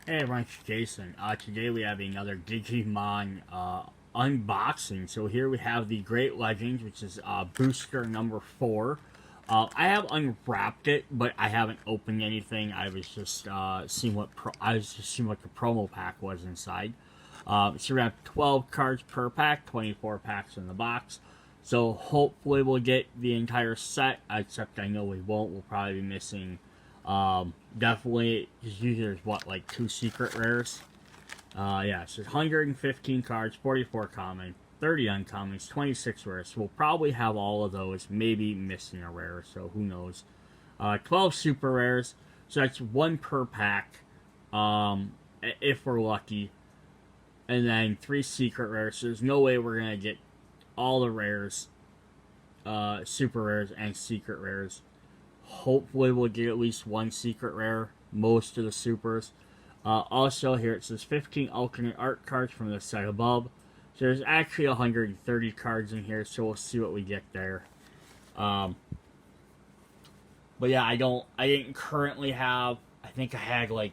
Hey everyone, it's Jason. Today we have another Digimon unboxing. So here we have the Great Legend, which is booster number 4. I have unwrapped it, but I haven't opened anything. I was just seeing what the promo pack was inside. So we have 12 cards per pack, 24 packs in the box. So hopefully we'll get the entire set, except I know we won't. We'll probably be missing. Definitely, just usually there's what, like 2 secret rares? Yeah, so 115 cards, 44 common, 30 uncommons, 26 rares. So we'll probably have all of those, maybe missing a rare, so who knows. 12 super rares, so that's 1 per pack, if we're lucky. And then 3 secret rares, so there's no way we're going to get all the rares, super rares and secret rares. Hopefully we'll get at least 1 secret rare, most of the supers. Also here it says 15 alternate art cards from the set above. So there's actually 130 cards in here, so we'll see what we get there. But yeah, I didn't currently have, I think I had like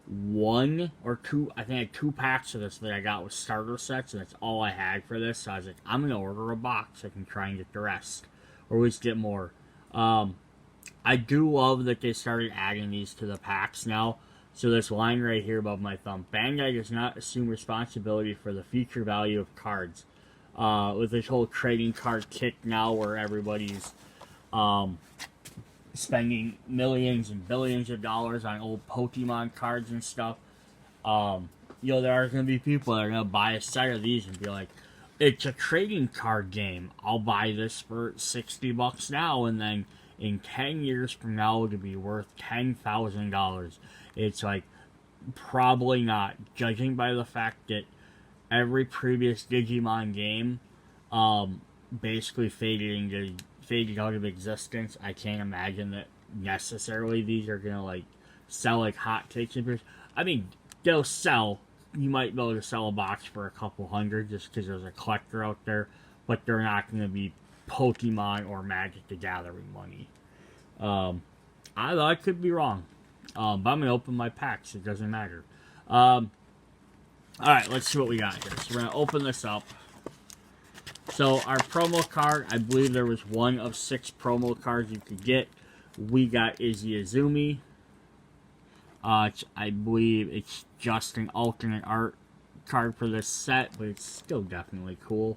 1 or 2, I think I had 2 packs of this that I got with starter sets, and that's all I had for this. So I was like, I'm going to order a box. I can try and get the rest, or at least get more. I do love that they started adding these to the packs now. So this line right here above my thumb, Bandai does not assume responsibility for the future value of cards. With this whole trading card kick now where everybody's spending millions and billions of dollars on old Pokemon cards and stuff. You know, there are going to be people that are going to buy a set of these and be like, it's a trading card game. I'll buy this for $60 now, and then in 10 years from now, it'll be worth $10,000. It's like, probably not. Judging by the fact that every previous Digimon game basically faded out of existence, I can't imagine that necessarily these are going to like sell like hotcakes. I mean, they'll sell. You might be able to sell a box for a couple hundred just because there's a collector out there, but they're not going to be Pokemon or Magic the Gathering money. I could be wrong. But I'm going to open my packs. It doesn't matter. Alright, let's see what we got here. So we're going to open this up. So our promo card, I believe there was 1 of 6 promo cards you could get. We got Izzy Azumi. I believe it's just an alternate art card for this set, but it's still definitely cool.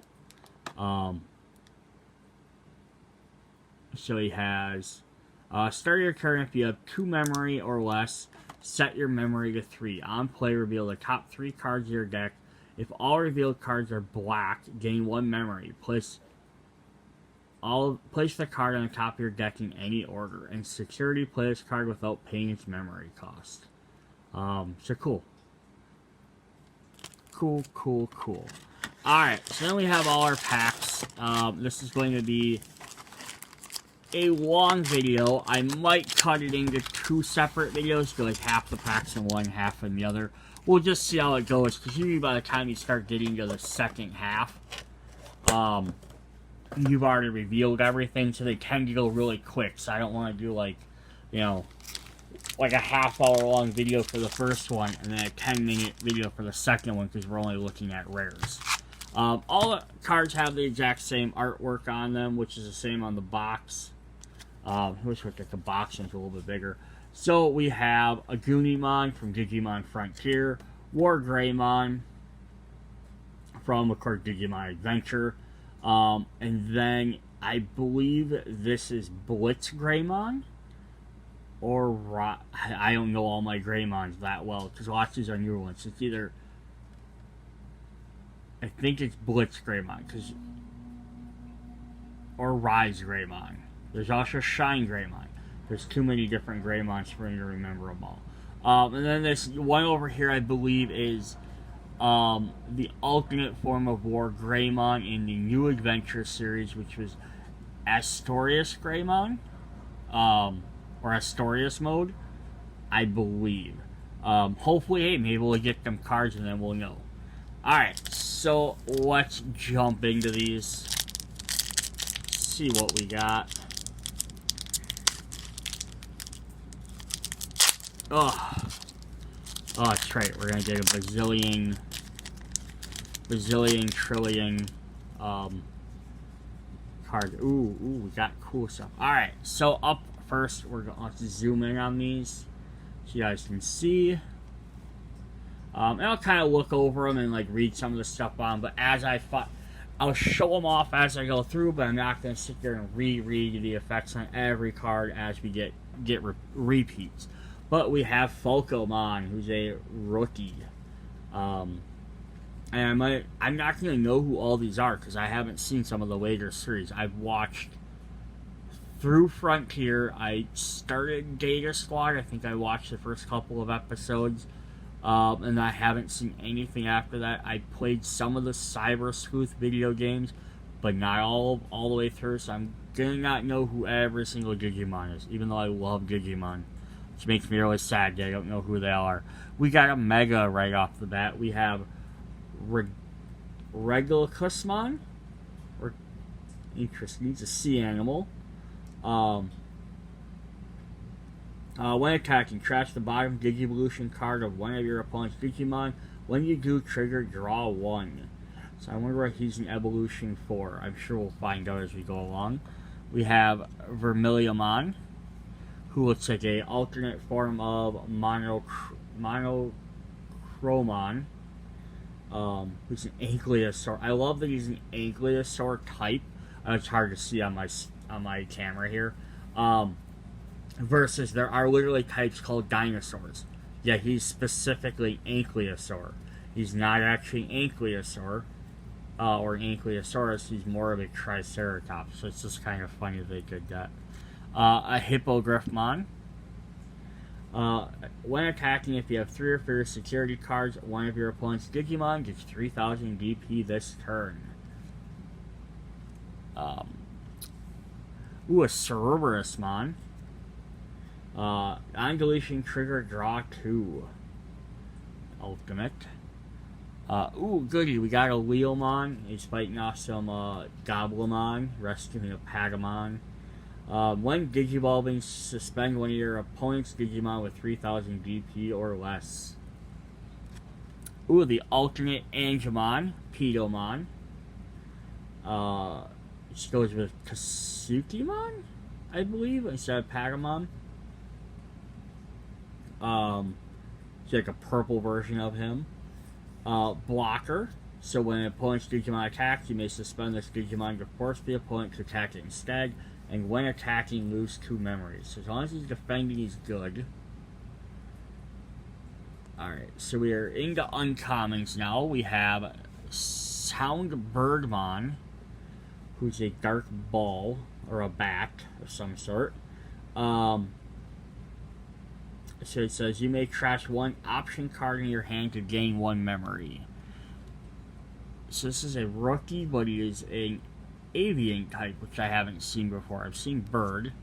So he has, start your turn if you have 2 memory or less, set your memory to 3. On play, reveal the top 3 cards of your deck. If all revealed cards are black, gain 1 memory. Place the card on the top of your deck in any order. And security, play this card without paying its memory cost. So cool. Cool. Alright, so then we have all our packs. This is going to be a long video. I might cut it into 2 separate videos, go like half the packs in one, half in the other. We'll just see how it goes, because usually by the time you start getting to the second half, you've already revealed everything, so they tend to go really quick. So I don't want to do like, you know, like a half-hour long video for the first one, and then a 10-minute video for the second one, because we're only looking at rares. All the cards have the exact same artwork on them, which is the same on the box. Here's what the box is a little bit bigger. So we have a Greymon from Digimon Frontier, War Greymon from, of course, Digimon Adventure, and then I believe this is Blitz Greymon, or I don't know all my Greymons that well, because a lot of these are newer ones. It's either, I think it's Blitz Greymon, or Ryze Greymon. There's also Shine Greymon. There's too many different Greymons for me to remember them all. And then this one over here, I believe, is the alternate form of War Greymon in the new Adventure series, which was Astorius Greymon, or Astorius mode, I believe. Hopefully, hey, maybe we'll get them cards and then we'll know. Alright, so let's jump into these. See what we got. Oh, that's right. We're gonna get a bazillion, trillion, card. Ooh, we got cool stuff. Alright, so up first, we're going to zoom in on these so you guys can see. And I'll kind of look over them and like read some of the stuff on, but as I'll show them off as I go through, but I'm not going to sit there and reread the effects on every card as we get repeats. But we have Falcomon, who's a rookie. And I'm not going to know who all these are because I haven't seen some of the later series. I've watched through Frontier. I started Data Squad. I think I watched the first couple of episodes. And I haven't seen anything after that. I played some of the Cyber Sleuth video games, but not all the way through, so I'm gonna not know who every single Digimon is, even though I love Digimon, which makes me really sad that I don't know who they all are. We got a Mega right off the bat. We have Regulusmon, or interesting, it's a sea animal. When attacking, trash the bottom Digivolution card of one of your opponent's Digimon. When you do, trigger draw 1. So I wonder what he's an evolution for. I'm sure we'll find out as we go along. We have Vermiliamon, who looks like a alternate form of Monochronomon, who's an Ankylosaur. I love that he's an Ankylosaur type. It's hard to see on my camera here. Versus there are literally types called dinosaurs. Yeah, he's specifically Ankylosaur. He's not actually Ankylosaur or an Ankylosaurus. He's more of a Triceratops. So it's just kind of funny they did that. A Hippogriffmon. When attacking, if you have 3 or fewer security cards, one of your opponent's Digimon gets 3,000 DP this turn. A Cerberusmon. On deletion, trigger, draw 2. Ultimate. Goody, we got a Leomon. He's fighting off some Goblimon, rescuing a Patamon. When Digivolving, suspend one of your opponent's Digimon with 3,000 DP or less. The alternate Angemon, Pedomon. She goes with Kasukimon, I believe, instead of Patamon. It's like a purple version of him. Blocker. So when an opponent's Digimon attacks, you may suspend this Digimon to force the opponent to attack it instead. And when attacking, lose 2 memories. So as long as he's defending, he's good. Alright, so we are into uncommons now. We have Soundbirdmon, who's a dark ball, or a bat of some sort. So it says, you may trash 1 option card in your hand to gain 1 memory. So this is a rookie, but he is an avian type, which I haven't seen before. I've seen bird.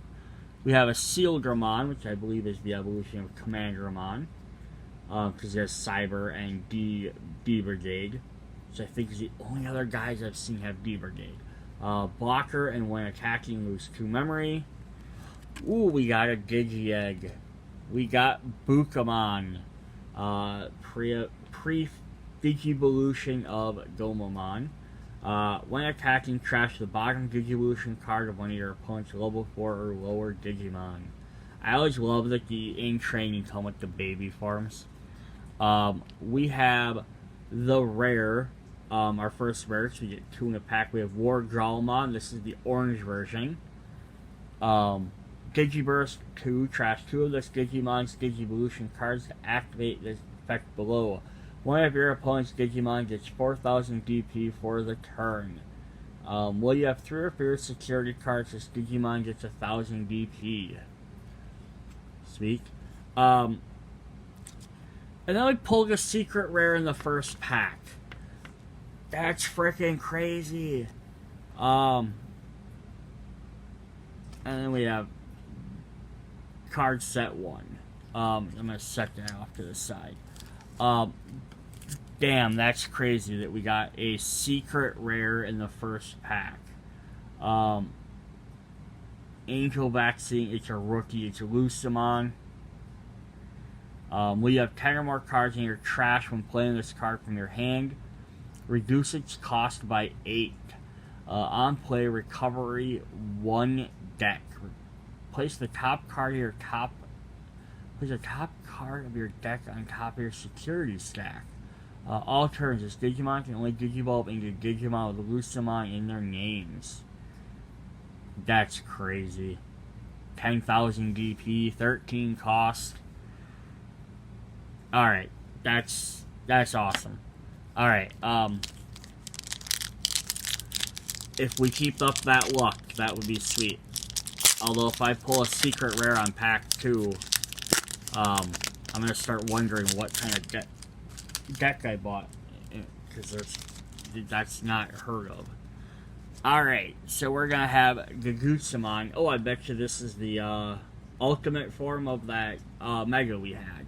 We have a Sealdramon, which I believe is the evolution of Commanderamon, because he has Cyber and D Brigade, which I think is the only other guys I've seen have D Brigade. Blocker, and when attacking, lose 2 memory. We got a Digi-Egg. We got Bukamon, pre-Digivolution of Gomamon. When attacking, trash the bottom Digivolution card of one of your opponent's level 4 or lower Digimon. I always love that the in training come with the baby forms. We have the rare, our first rare, so we get 2 in a pack. We have War Growlmon. This is the orange version. Digiburst 2, trash 2 of this Digimon's Digivolution cards to activate this effect below. One of your opponent's Digimon gets 4,000 DP for the turn. Well, you have 3 or fewer security cards, this Digimon gets 1,000 DP. Sweet. And then we pulled a secret rare in the first pack. That's freaking crazy. And then we have card set 1. I'm gonna set that off to the side. Damn, that's crazy that we got a secret rare in the first pack. Angel Vaccine, it's a rookie, it's a Lucimon. When you have 10 or more cards in your trash when playing this card from your hand, reduce its cost by 8. On play, recovery 1 deck. Place the top card of your Place the top card of your deck on top of your security stack. All turns, this Digimon can only Digivolve into Digimon with Misimon in their names. That's crazy. 10,000 DP, 13 cost. Alright, that's awesome. Alright, if we keep up that luck, that would be sweet. Although if I pull a secret rare on pack 2, I'm gonna start wondering what kind of deck I bought, because that's not heard of. Alright, so we're gonna have Gagutsamon. Oh, I bet you this is the ultimate form of that Mega we had.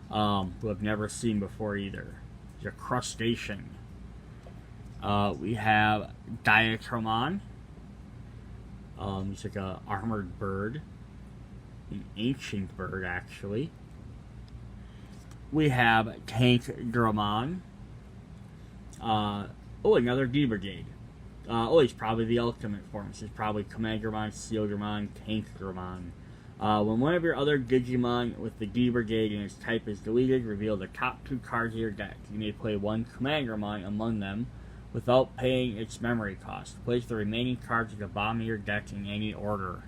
Who I've never seen before either. It's a crustacean. We have Diachromon. He's like a armored bird. An ancient bird, actually. We have Tank Greymon. Another D-Brigade. He's probably the ultimate form. This is probably Command Greymon, Steel Greymon, Tank Greymon. When one of your other Digimon with the D-Brigade and its type is deleted, reveal the top 2 cards of your deck. You may play one Command Greymon among them without paying its memory cost. Place the remaining cards at the bottom of your deck in any order.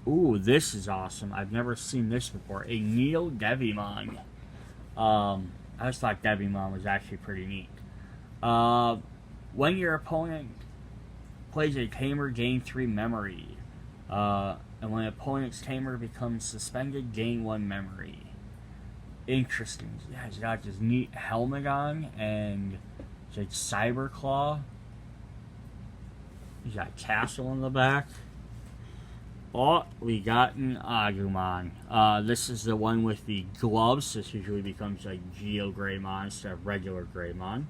Ooh, this is awesome. I've never seen this before. A Neo Devimon. I just thought Devimon was actually pretty neat. When your opponent plays a tamer, gain 3 memory. And when an opponent's tamer becomes suspended, gain 1 memory. Interesting. Yeah, he's got this neat helmet on, and it's like Cyber Claw. He's got Castle in the back. Oh, we got an Agumon. This is the one with the gloves. This usually becomes like Geo Greymon instead of regular Greymon.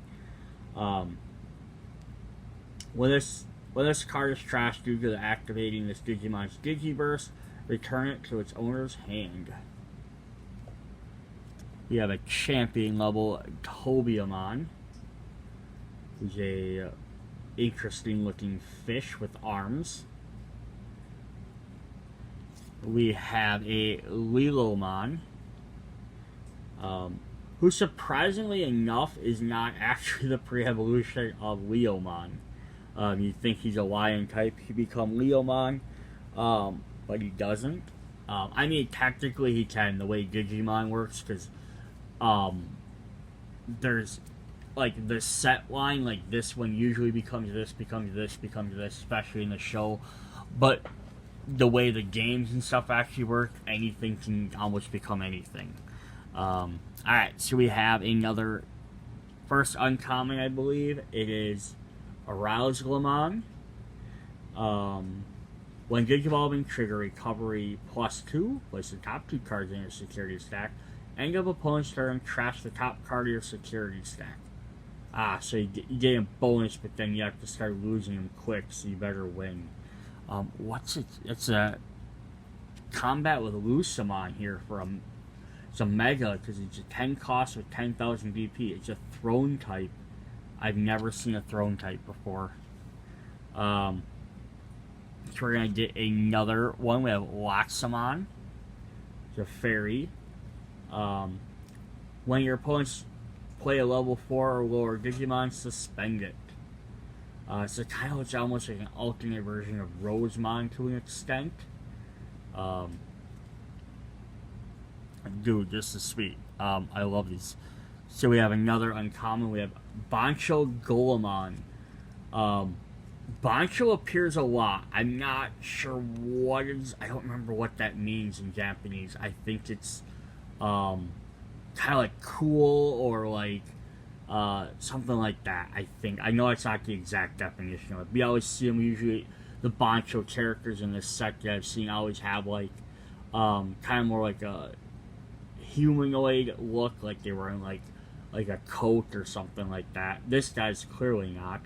When this card is trashed due to activating this Digimon's Digiburst, return it to its owner's hand. We have a champion level Tobiamon, who's a interesting looking fish with arms. We have a Lilomon, who surprisingly enough is not actually the pre-evolution of Leomon. You'd think he's a lion type, he become Leomon, but he doesn't. I mean, technically he can, the way Digimon works, because there's like the set line, like this one usually becomes this, becomes this, becomes this, especially in the show. But the way the games and stuff actually work, anything can almost become anything. Alright, so we have another first uncommon, I believe. It is Aroused-Glamon. When Digivolving, trigger recovery +2. Place the top 2 cards in your security stack. End of opponent's turn, trash the top card of your security stack. So you get a bonus, but then you have to start losing them quick, so you better win. What's it? It's a combat with Lusamon here for it's a mega, because it's a 10 cost with 10,000 DP. It's a throne type. I've never seen a throne type before. So we're gonna get another one. We have Loxamon. It's a fairy. When your opponents play a level 4 or lower Digimon, suspend it. So it's almost like an alternate version of Rosemon to an extent. Dude, this is sweet. I love these. So we have another uncommon. We have Boncho Golem. Boncho appears a lot. I'm not sure what is. I don't remember what that means in Japanese. I think it's kind of like cool or like something like that. I think. I know it's not the exact definition of it. We always see them usually. The Boncho characters in this set that I've seen always have like kind of more like a humanoid look, like they were in like a coat or something like that. This guy's clearly not,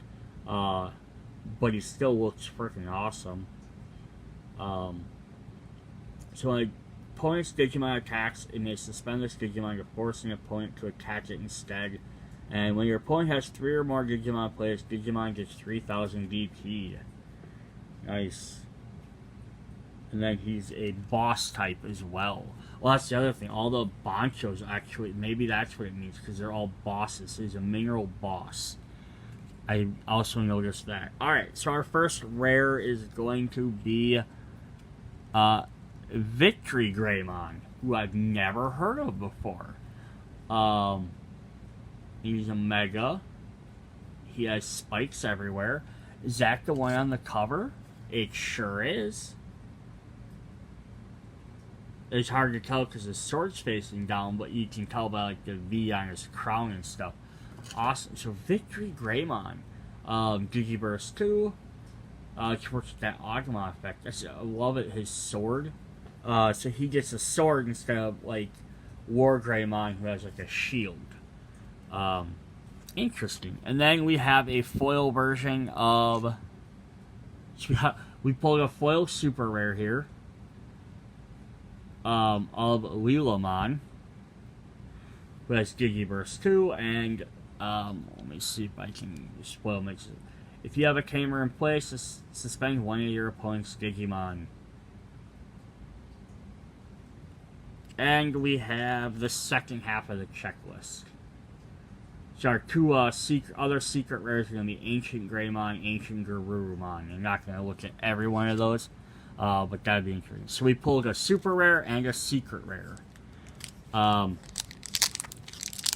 but he still looks freaking awesome. So when a opponent's Digimon attacks, it may suspend this Digimon to force an opponent to attack it instead. And when your opponent has 3 or more Digimon plays, Digimon gets 3000 DP. Nice. And then he's a boss type as well. Well, that's the other thing. All the Bonchos actually, maybe that's what it means, because they're all bosses. So he's a mineral boss. I also noticed that. Alright, so our first rare is going to be Victory Greymon, who I've never heard of before. He's a Mega. He has spikes everywhere. Is that the one on the cover? It sure is. It's hard to tell because his sword's facing down, but you can tell by like the V on his crown and stuff. Awesome. So Victory Greymon. Digiburst 2. Which works with that Agumon effect. I love it, his sword. So he gets a sword instead of like War Greymon, who has like a shield. Interesting. And then we have a foil version of... we pulled a foil super rare here. Of Lilamon, who has Digiburst 2, and let me see if I can spoil mix it. If you have a tamer in place, suspend one of your opponent's Digimon. And we have the second half of the checklist. So our two other secret rares are going to be Ancient Greymon, Ancient Garurumon. I'm not going to look at every one of those. But that'd be interesting. So we pulled a super rare and a secret rare.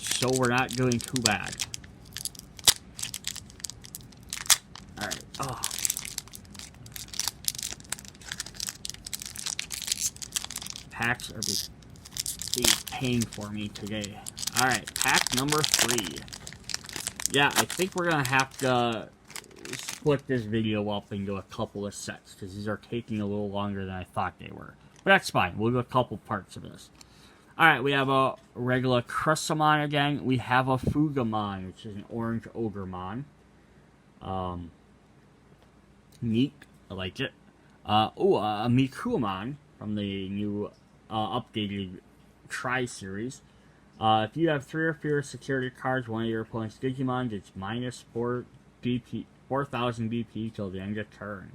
So we're not doing too bad. Alright. Oh. Packs are being pain for me today. Alright, pack number 3. Yeah, I think we're gonna have to split this video up into a couple of sets, because these are taking a little longer than I thought they were. But that's fine. We'll do a couple parts of this. Alright, we have a regular Koromon again. We have a Fugamon, which is an orange Ogremon. Neat. I like it. A Mikumon from the new updated Tri-Series. If you have 3 or fewer security cards, one of your opponent's Digimon gets minus 4 DP. 4,000 BP till the end of turn.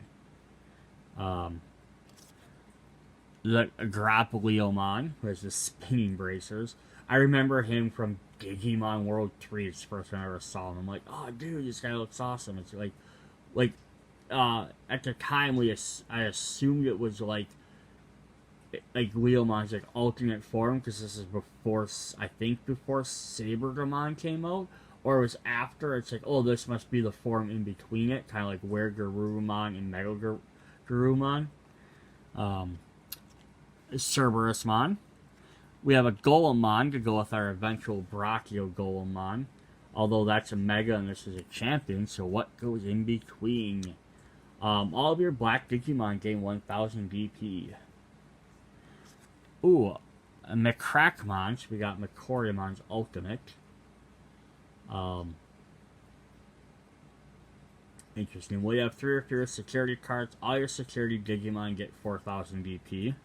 The Grappleomon, who has the spinning bracers. I remember him from Digimon World 3. It's the first time I ever saw him. I'm like, oh, dude, this guy looks awesome. It's like, at the time, I assumed it was like Leomon's like alternate form, because this is before, I think, before Sabergamon came out. Or it was after. It's like, oh, this must be the form in between it. Kind of like where Garurumon and Metal Garurumon. Cerberusmon. We have a Golemon to go with our eventual Brachio Golemon. Although that's a Mega and this is a Champion. So what goes in between? All of your black Digimon gain 1000 DP. Ooh. A Macracmon. So we got Macoriumon's Ultimate. Interesting. We have 3 or fewer security cards. All your security Digimon get 4,000 DP.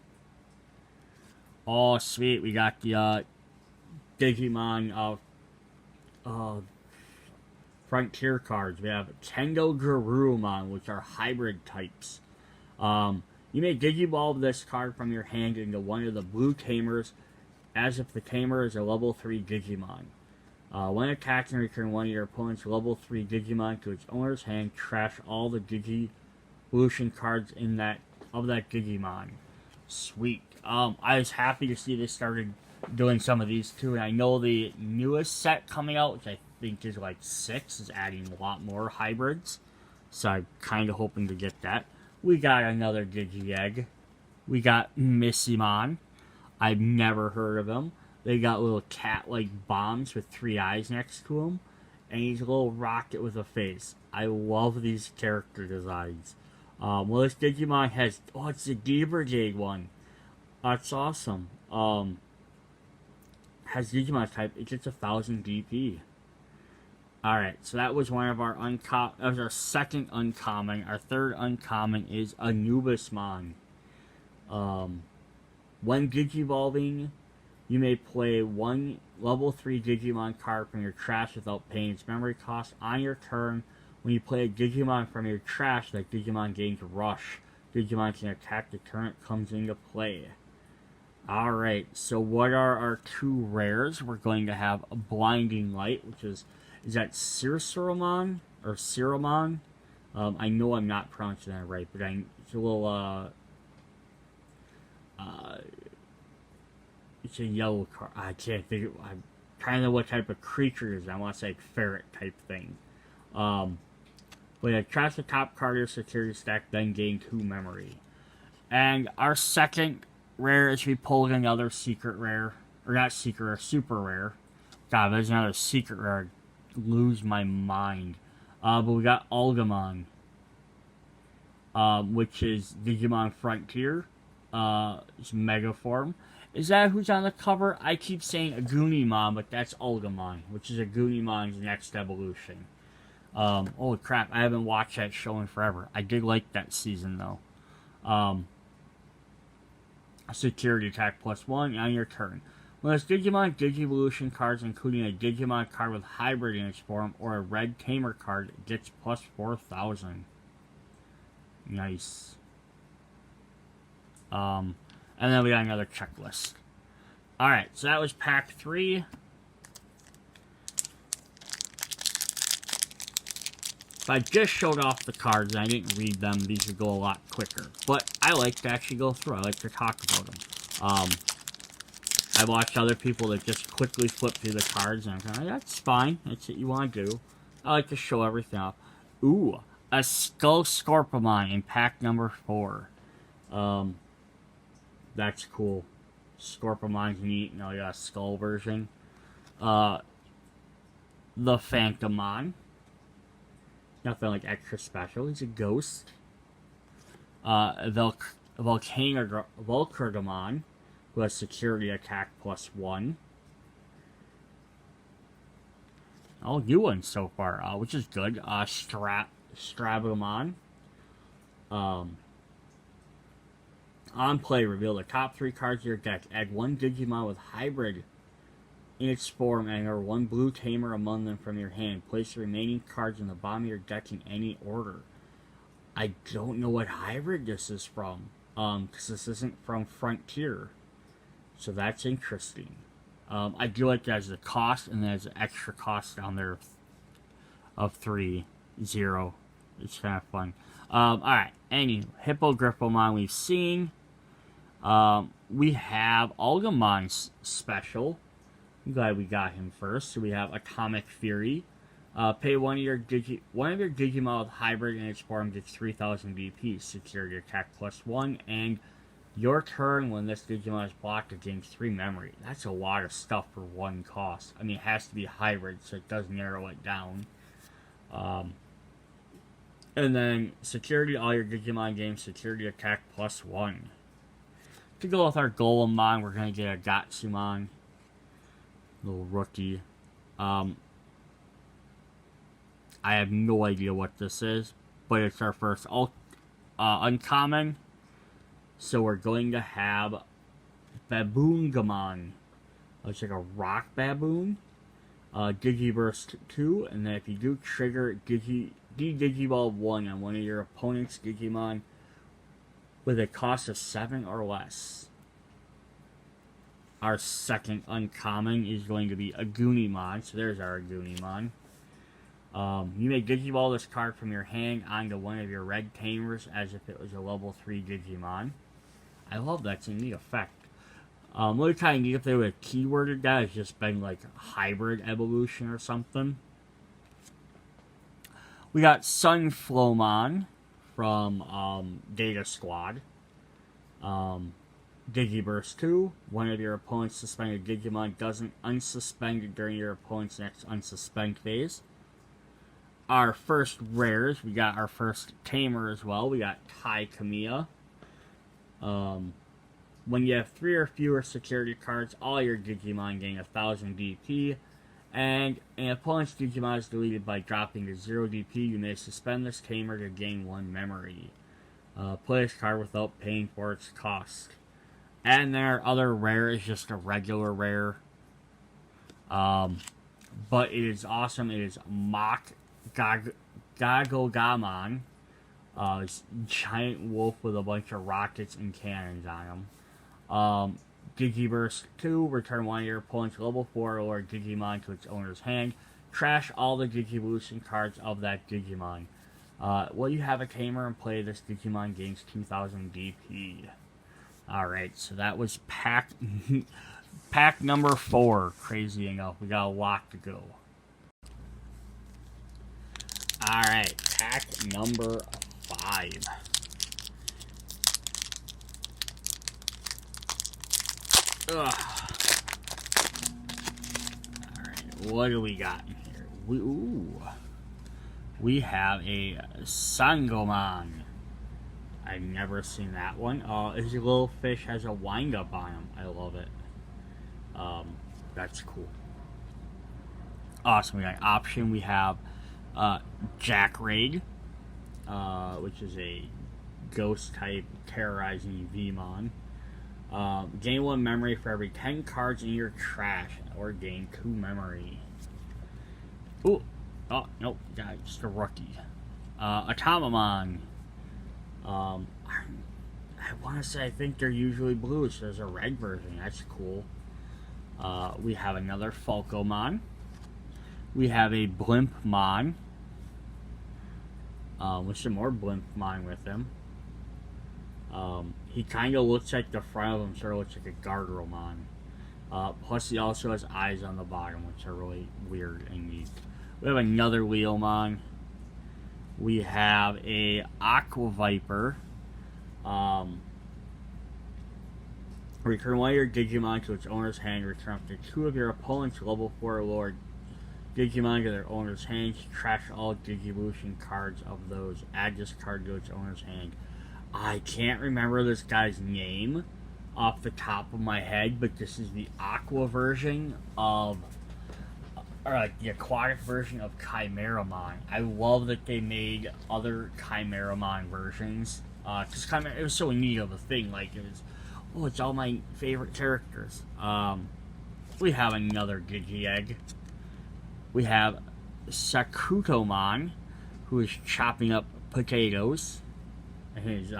Oh, sweet. We got the Digimon Frontier cards. We have Tendo Garurumon, which are hybrid types. You may Digivolve this card from your hand into one of the blue tamers, as if the tamer is a level 3 Digimon. When attacking, return one of your opponent's level 3 Digimon to its owner's hand. Trash all the Digivolution cards of that Digimon. Sweet. I was happy to see they started doing some of these too, and I know the newest set coming out, which I think is like 6, is adding a lot more hybrids. So I'm kind of hoping to get that. We got another Digi-Egg. We got Misimon. I've never heard of him. They got little cat-like bombs with 3 eyes next to him. And he's a little rocket with a face. I love these character designs. Well, this Digimon has... Oh, it's the D-Brigade one. That's awesome. Has Digimon type. It gets 1000 DP. Alright, so that was one of our that was our second uncommon. Our third uncommon is Anubismon. When Digivolving, you may play one level 3 Digimon card from your trash without paying its memory cost. On your turn, when you play a Digimon from your trash, that Digimon gains Rush. Digimon can attack the turn it comes into play. Alright, so what are our 2 rares? We're going to have a Blinding Light, which is that Circeromon? Or Ciromon? I know I'm not pronouncing that right, but it's a little, it's a yellow card. I can't think of, I'm trying to know what type of creature it is. I want to say ferret type thing. But yeah, trash the top card of your security stack, then gain 2 memory. And our second rare is we pulled another secret rare. Or not secret rare, super rare. God, there's another secret rare. I'd lose my mind. But we got Algamon. Which is Digimon Frontier. It's Mega Form. Is that who's on the cover? I keep saying Agunimon, but that's Algamon, which is Agunimon's next evolution. Holy crap, I haven't watched that show in forever. I did like that season, though. Security attack +1 on your turn. When it's Digimon Digivolution cards, including a Digimon card with hybrid in its form, or a red Tamer card, it gets +4,000. Nice. And then we got another checklist. Alright, so that was pack 3. If I just showed off the cards and I didn't read them, these would go a lot quicker. But I like to actually go through. I like to talk about them. I watched other people that just quickly flip through the cards, and I'm kind of like, that's fine. That's what you want to do. I like to show everything off. Ooh, a Skull Scorpomon in pack number 4. That's cool. Scorpomon's neat. Now you got a skull version. The Falcomon. Nothing like extra special. He's a ghost. Volcardomon, who has security attack +1. All new ones so far, which is good. Strabomon. On play, reveal the top 3 cards of your deck. Add 1 Digimon with hybrid in its form and or 1 blue Tamer among them from your hand. Place the remaining cards in the bottom of your deck in any order. I don't know what hybrid this is from, because this isn't from Frontier. So that's interesting. I do like that as the cost, and there's an extra cost down there of 3, 0. It's kind of fun. Alright, Hippogriffomon we've seen. We have Algamon's special. I'm glad we got him first. So we have Atomic Fury. Pay one of your Digimon with hybrid in its form gets 3,000 BP. Security attack +1. And your turn, when this Digimon is blocked, it gains 3 memory. That's a lot of stuff for 1 cost. I mean, it has to be hybrid, so it does narrow it down. And then security, all your Digimon games, security attack +1. To go with our Golemon, we're going to get a Gatsumon. Little rookie. I have no idea what this is, but it's our first uncommon. So we're going to have Baboongamon. Looks like a rock baboon. Digiburst 2, and then if you do trigger Digiball 1 on one of your opponent's Digimon with a cost of 7 or less. Our second uncommon is going to be Agunimon, so there's our Agunimon. You may Digiball this card from your hand onto one of your red Tamers as if it was a level 3 Digimon. I love that, it's a neat effect. What would kind of neat if they would have keyworded that, it's just been like hybrid evolution or something. We got Sunflowmon from Data Squad. Digiburst 2. One of your opponent's suspended Digimon doesn't unsuspend during your opponent's next unsuspend phase. Our first rares, we got our first Tamer as well. We got Tai Kamiya. When you have 3 or fewer security cards, all your Digimon gain 1,000 DP. And an opponent's Digimon is deleted by dropping to 0 DP. You may suspend this Tamer to gain 1 memory. Play this card without paying for its cost. And their other rare is just a regular rare. But it is awesome. It is Gagogamon. It's giant wolf with a bunch of rockets and cannons on him. Digiburst 2, return one of your opponent's level 4 or Digimon to its owner's hand. Trash all the Digivolution cards of that Digimon. Will you have a tamer and play this Digimon gains 2000 DP? Alright, so that was pack number 4. Crazy enough, we got a lot to go. Alright, pack number 5. Ugh. Alright, what do we got in here? We have a Sangomon. I've never seen that one. His little fish has a wind up on him. I love it. That's cool. Awesome. We got option. We have Jack Raid, which is a ghost type terrorizing Vmon. Gain 1 memory for every 10 cards in your trash, or gain 2 memory. Ooh. Oh, nope. Got just a rookie. Atomamon. I want to say I think they're usually blue, so there's a red version. That's cool. We have another Falcomon. We have a Blimpmon. With some more Blimpmon with him. He kind of looks like the front of him sort of looks like a Garguromon. Plus he also has eyes on the bottom, which are really weird and neat. We have another Leomon. We have a Aqua Viper. Return one of your Digimon to its owner's hand. Return up to 2 of your opponent's level 4 Lord Digimon to their owner's hand. Trash all Digivolution cards of those. Add this card to its owner's hand. I can't remember this guy's name off the top of my head, but this is the Aqua version of, or the aquatic version of Chimeramon. I love that they made other Chimeramon versions. Because it was so neat of a thing. Like, it was, oh, it's all my favorite characters. We have another Digi-Egg. We have Sakutomon, who is chopping up potatoes. And his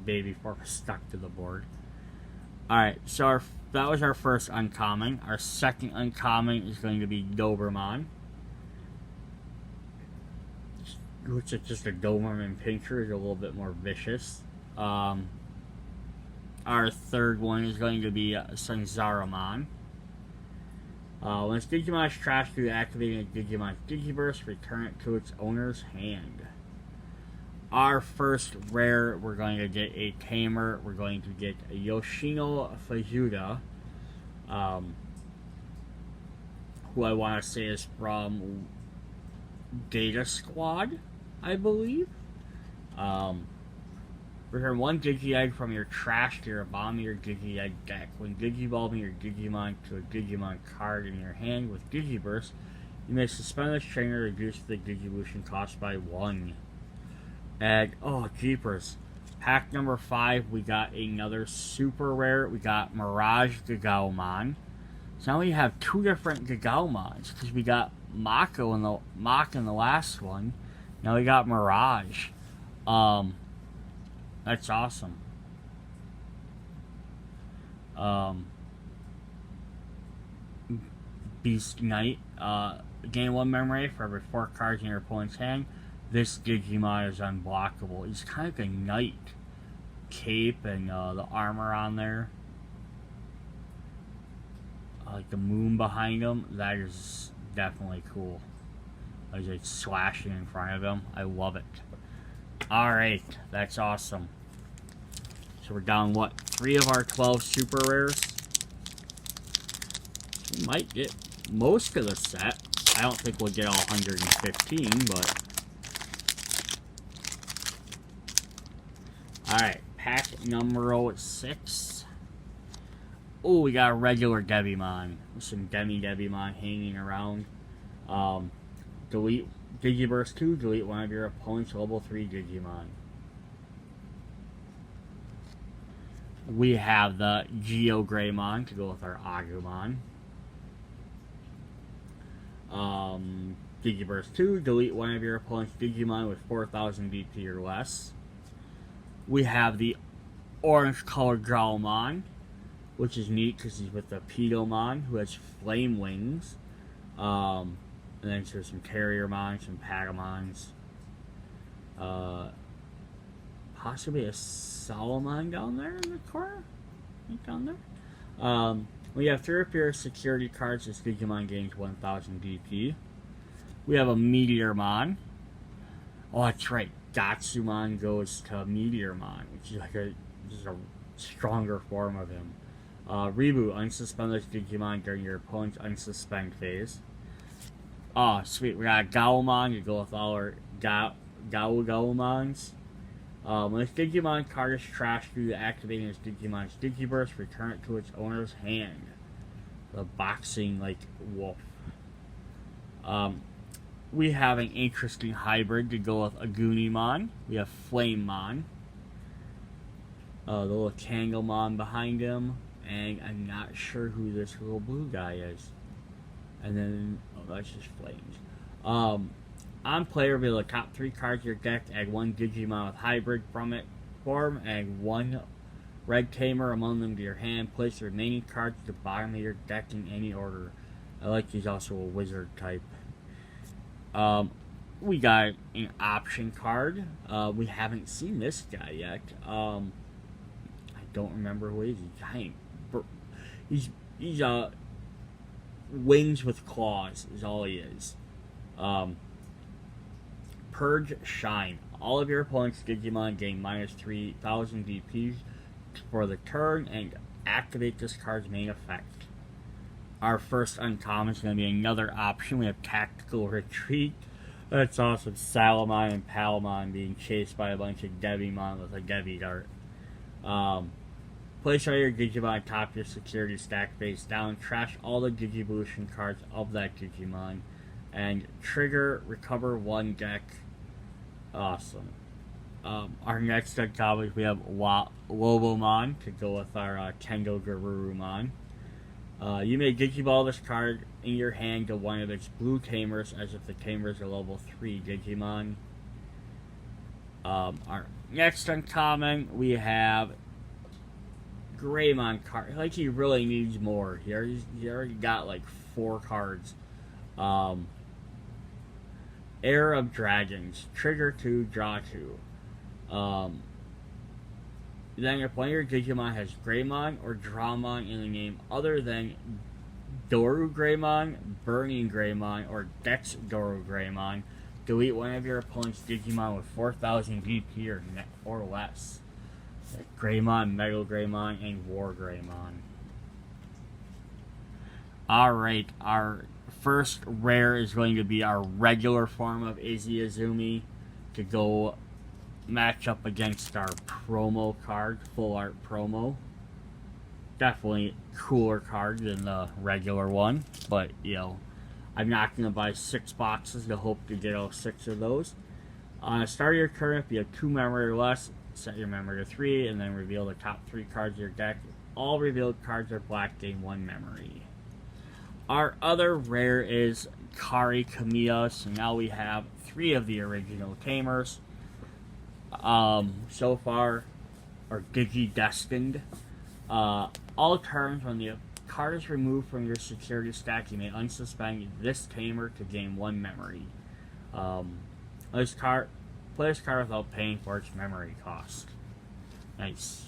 baby fork is stuck to the board. Alright, so that was our first uncommon. Our second uncommon is going to be Doberman. Which is just a Doberman Pinscher, is a little bit more vicious. Our third one is going to be Sanzaramon. When its Digimon is trashed through activating a Digimon's Digiburst, return it to its owner's hand. Our first rare, we're going to get a Tamer. We're going to get a Yoshino Fajuda, who I want to say is from Data Squad, I believe. Return 1 Digi-Egg from your trash to your bottom of your Digi-Egg deck. When Digivolving your Digimon to a Digimon card in your hand with Digiburst, you may suspend this trainer to reduce the Digivolution cost by 1. And, oh, jeepers. Pack number 5, we got another super rare. We got Mirage Gagaumon. So now we have 2 different Gagaumons, because we got Mako in the last one. Now we got Mirage. That's awesome. Beast Knight. Gain 1 memory for every 4 cards in your opponent's hand. This Digimon is unblockable. He's kind of like a knight. Cape and the armor on there. Like the moon behind him. That is definitely cool. He's like slashing in front of him. I love it. Alright, that's awesome. So we're down, what, 3 of our 12 super rares? We might get most of the set. I don't think we'll get all 115, but... Alright, pack number 6. Oh, we got a regular Devimon. With some Devimon hanging around. Delete Digiburst 2, delete one of your opponent's level 3 Digimon. We have the Geo Greymon to go with our Agumon. Digiburst 2, delete one of your opponent's Digimon with 4,000 BP or less. We have the orange colored Growlmon, which is neat because he's with the Pedomon, who has flame wings. And then there's some Carriermon, some Patamons. Possibly a Solomon down there in the corner? I think down there. We have 3 of your security cards. This Digimon gains 1,000 DP. We have a Meteormon. Oh, that's right. Gatsumon goes to Meteormon, which is like a stronger form of him. Reboot. Unsuspend this Digimon during your opponent's unsuspend phase. Oh, sweet. We got Gowmon to go with all our Gowmons. When this Digimon card is trashed due to activating this Digimon's Digiburst, return it to its owner's hand. The boxing like wolf. We have an interesting hybrid to go with Agunimon. We have Flamemon. The little Tanglemon behind him. And I'm not sure who this little blue guy is. And then, oh, that's just flames. On play, reveal the top 3 cards of your deck, add 1 Digimon with hybrid from it form, add 1 red tamer among them to your hand, place the remaining cards at the bottom of your deck in any order. I like he's also a wizard type. We got an option card. We haven't seen this guy yet. I don't remember who he is. He's wings with claws is all he is. Purge Shine. All of your opponent's Digimon gain minus 3,000 DP for the turn and activate this card's main effect. Our first uncommon is going to be another option. We have Tactical Retreat. That's awesome. Salamon and Palamon being chased by a bunch of Devimon with a Devi Dart. Place all your Digimon atop your security stack face down. Trash all the Digivolution cards of that Digimon. And trigger recover 1 deck. Awesome. Our next deck topic, we have Lobomon to go with our Kendo Garurumon. You may Digiball this card in your hand to one of its blue tamers as if the tamer is a level 3 Digimon. Our next uncommon, we have Greymon card. Like, he really needs more. He already got like 4 cards. Heir of Dragons. Trigger 2, draw 2. Then if one of your Digimon has Greymon or Dramon in the name other than Doru Greymon, Burning Greymon, or Dex Doru Greymon, delete one of your opponent's Digimon with 4,000 VP or less. Like Greymon, Metal Greymon, and War Greymon. Alright, our first rare is going to be our regular form of Izzy Azumi to go match up against our promo card, full art promo. Definitely cooler card than the regular one, but you know, I'm not going to buy 6 boxes to hope to get all 6 of those. Start your turn, if you have 2 memory or less, set your memory to 3, and then reveal the top 3 cards of your deck. All revealed cards are black, gain 1 memory. Our other rare is Kari Kamiya, so now we have 3 of the original tamers. So far, are Digi-Destined. All turns, when the card is removed from your security stack, you may unsuspend this tamer to gain 1 memory. Play this card without paying for its memory cost. Nice.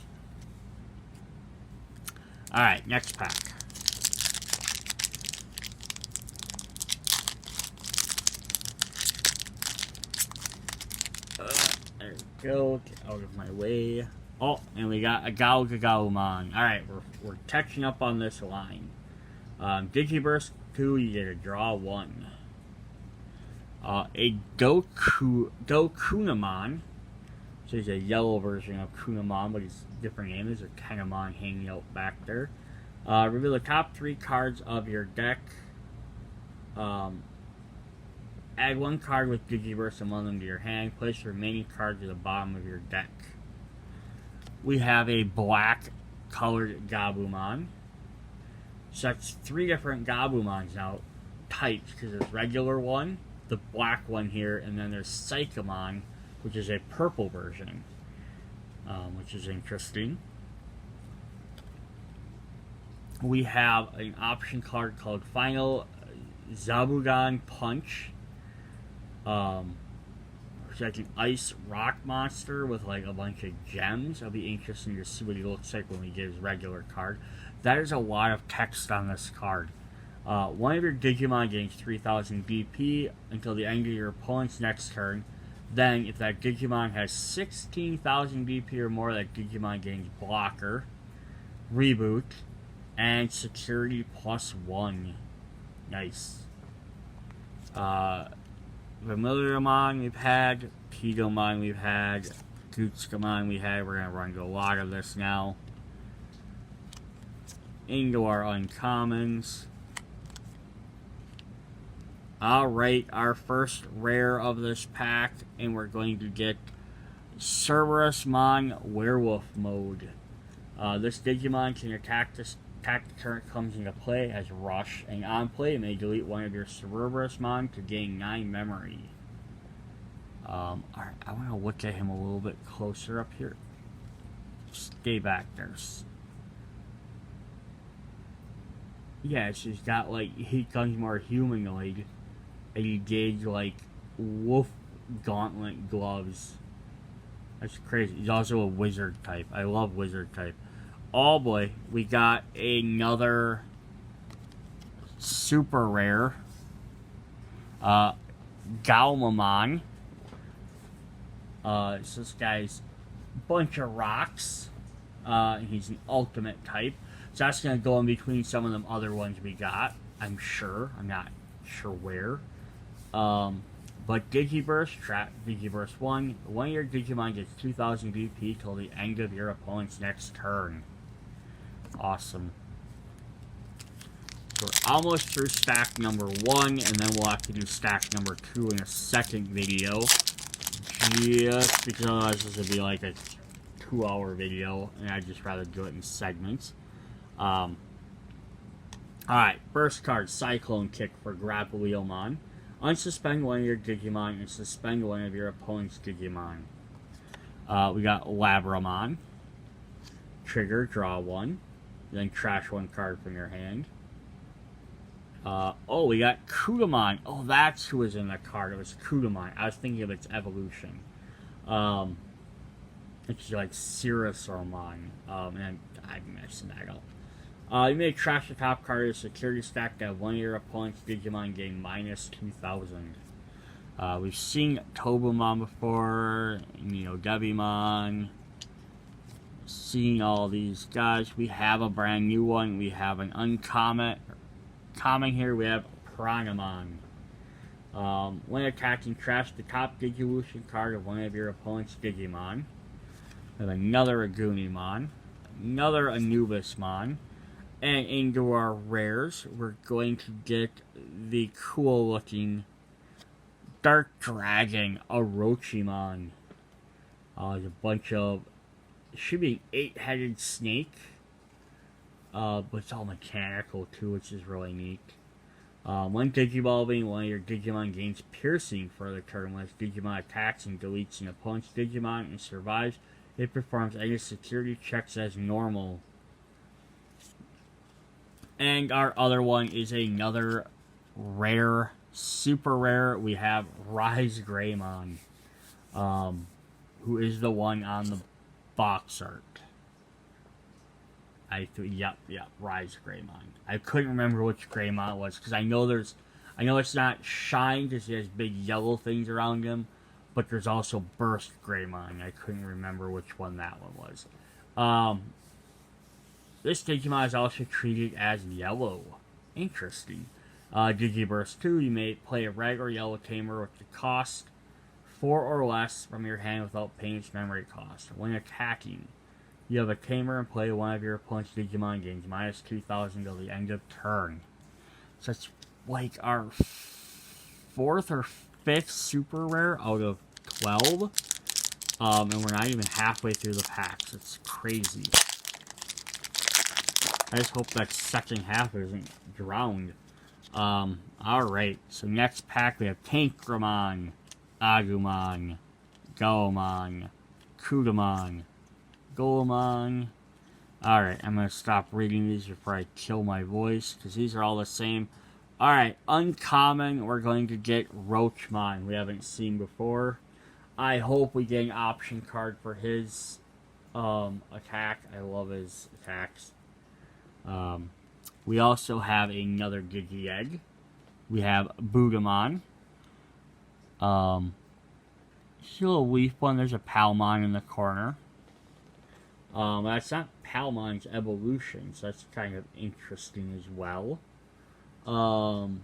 Alright, next pack. There we go. Get out of my way. Oh, and we got a Gaomon. Alright, we're catching up on this line. Digiburst 2, you get a draw 1. A Gokunamon. So he's a yellow version of Kunamon, but his different name is a Kenamon hanging out back there. Reveal the top 3 cards of your deck. Add 1 card with Digiburst among them to your hand. Place the remaining cards at the bottom of your deck. We have a black colored Gabumon. So that's 3 different Gabumons now, types, because there's regular one, the black one here, and then there's Falcomon, which is a purple version, which is interesting. We have an option card called Final Zabugan Punch. It's like an ice rock monster with like a bunch of gems. It'll be interesting to see what he looks like when we get his regular card. That is a lot of text on this card. One of your Digimon gains 3000 BP until the end of your opponent's next turn. Then, if that Digimon has 16,000 BP or more, that Digimon gains Blocker, Reboot, and Security +1. Nice. Vermilionmon we've had, Pidomon we've had, Gutskamon we had. We're going to run into a lot of this now. Into our uncommons. Alright, our first rare of this pack, and we're going to get Cerberusmon Werewolf Mode. This Digimon can attack the turn it comes into play as Rush, and on play it may delete one of your Cerberusmon to gain 9 memory. Alright, I want to look at him a little bit closer up here. Stay back there. Yeah, she's got like, he becomes more humanoid, and he gains like wolf gauntlet gloves. That's crazy. He's also a wizard type. I love wizard type. Oh boy, we got another super rare Galmamon. So this guy's bunch of rocks. He's an ultimate type. So that's going to go in between some of them other ones we got, I'm sure. I'm not sure where. But Digiburst, Digiburst 1. One of your Digimon gets 2000 BP till the end of your opponent's next turn. Awesome. So we're almost through stack number 1, and then we'll have to do stack number 2 in a second video. Just because otherwise this would be like a 2-hour video, and I'd just rather do it in segments. Alright, first card, Cyclone Kick for Grappleomon. Unsuspend one of your Digimon and suspend one of your opponent's Digimon. We got Labramon. Trigger, draw 1. Then trash 1 card from your hand. Oh, we got Koromon. Oh, that's who was in the card. It was Koromon. I was thinking of its evolution. It's like Cirrusomon. And I'm messing that up. You may trash the top card of the security stack to have one of your opponent's Digimon gain -2000. We've seen Tobumon before, Devimon. Seen all these guys. We have a brand new one. We have an uncommon. Common here, we have Pranamon. When attacking, trash the top Digivolution card of one of your opponent's Digimon. We have another Agunimon. Another Anubismon. And into our rares, we're going to get the cool looking Dark Dragon Orochimon. There's a bunch of, it should be an 8-headed snake, but it's all mechanical too, which is really neat. When Digivolving, one of your Digimon gains piercing for the turn. When its Digimon attacks and deletes an opponent's Digimon and survives, it performs any security checks as normal. And our other one is another rare, super rare. We have Ryze Greymon, who is the one on the box art. Yep, Ryze Greymon. I couldn't remember which Greymon it was, because I know it's not shine, because he has big yellow things around him, but there's also Burst Greymon. I couldn't remember which one that one was. This Digimon is also treated as yellow. Interesting. Digiburst 2, you may play a red or yellow tamer with the cost 4 or less from your hand without paying its memory cost. When attacking, you have a tamer and play one of your opponent's Digimon gains -2000 till the end of turn. So it's like our 4th or 5th super rare out of 12. And we're not even halfway through the packs. It's crazy. I just hope that second half isn't drowned. Alright, so next pack we have Tankromon, Agumon, Goemon, Kutamon, Golemon. Alright, I'm going to stop reading these before I kill my voice, because these are all the same. Alright, uncommon, we're going to get Roachmon, we haven't seen before. I hope we get an option card for his attack. I love his attacks. We also have another Digi-Egg. We have Budamon. He's a little weak one. There's a Palmon in the corner. That's not Palmon's evolution, so that's kind of interesting as well. When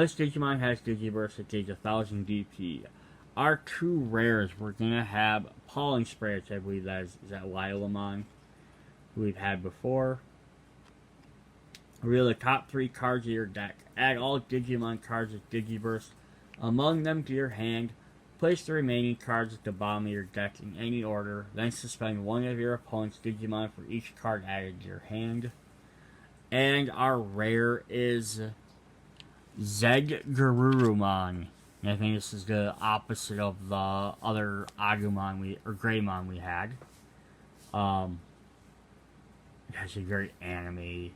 this Digimon has Digiburst, it takes 1000 DP. Our two rares, we're going to have Pollen Spray, which I believe is that Lilamon, who we've had before. Reveal the top 3 cards of your deck. Add all Digimon cards with Digiburst among them to your hand. Place the remaining cards at the bottom of your deck in any order. Then suspend one of your opponent's Digimon for each card added to your hand. And our rare is Greymon. And I think this is the opposite of the other Agumon or Greymon we had. It has a very anime.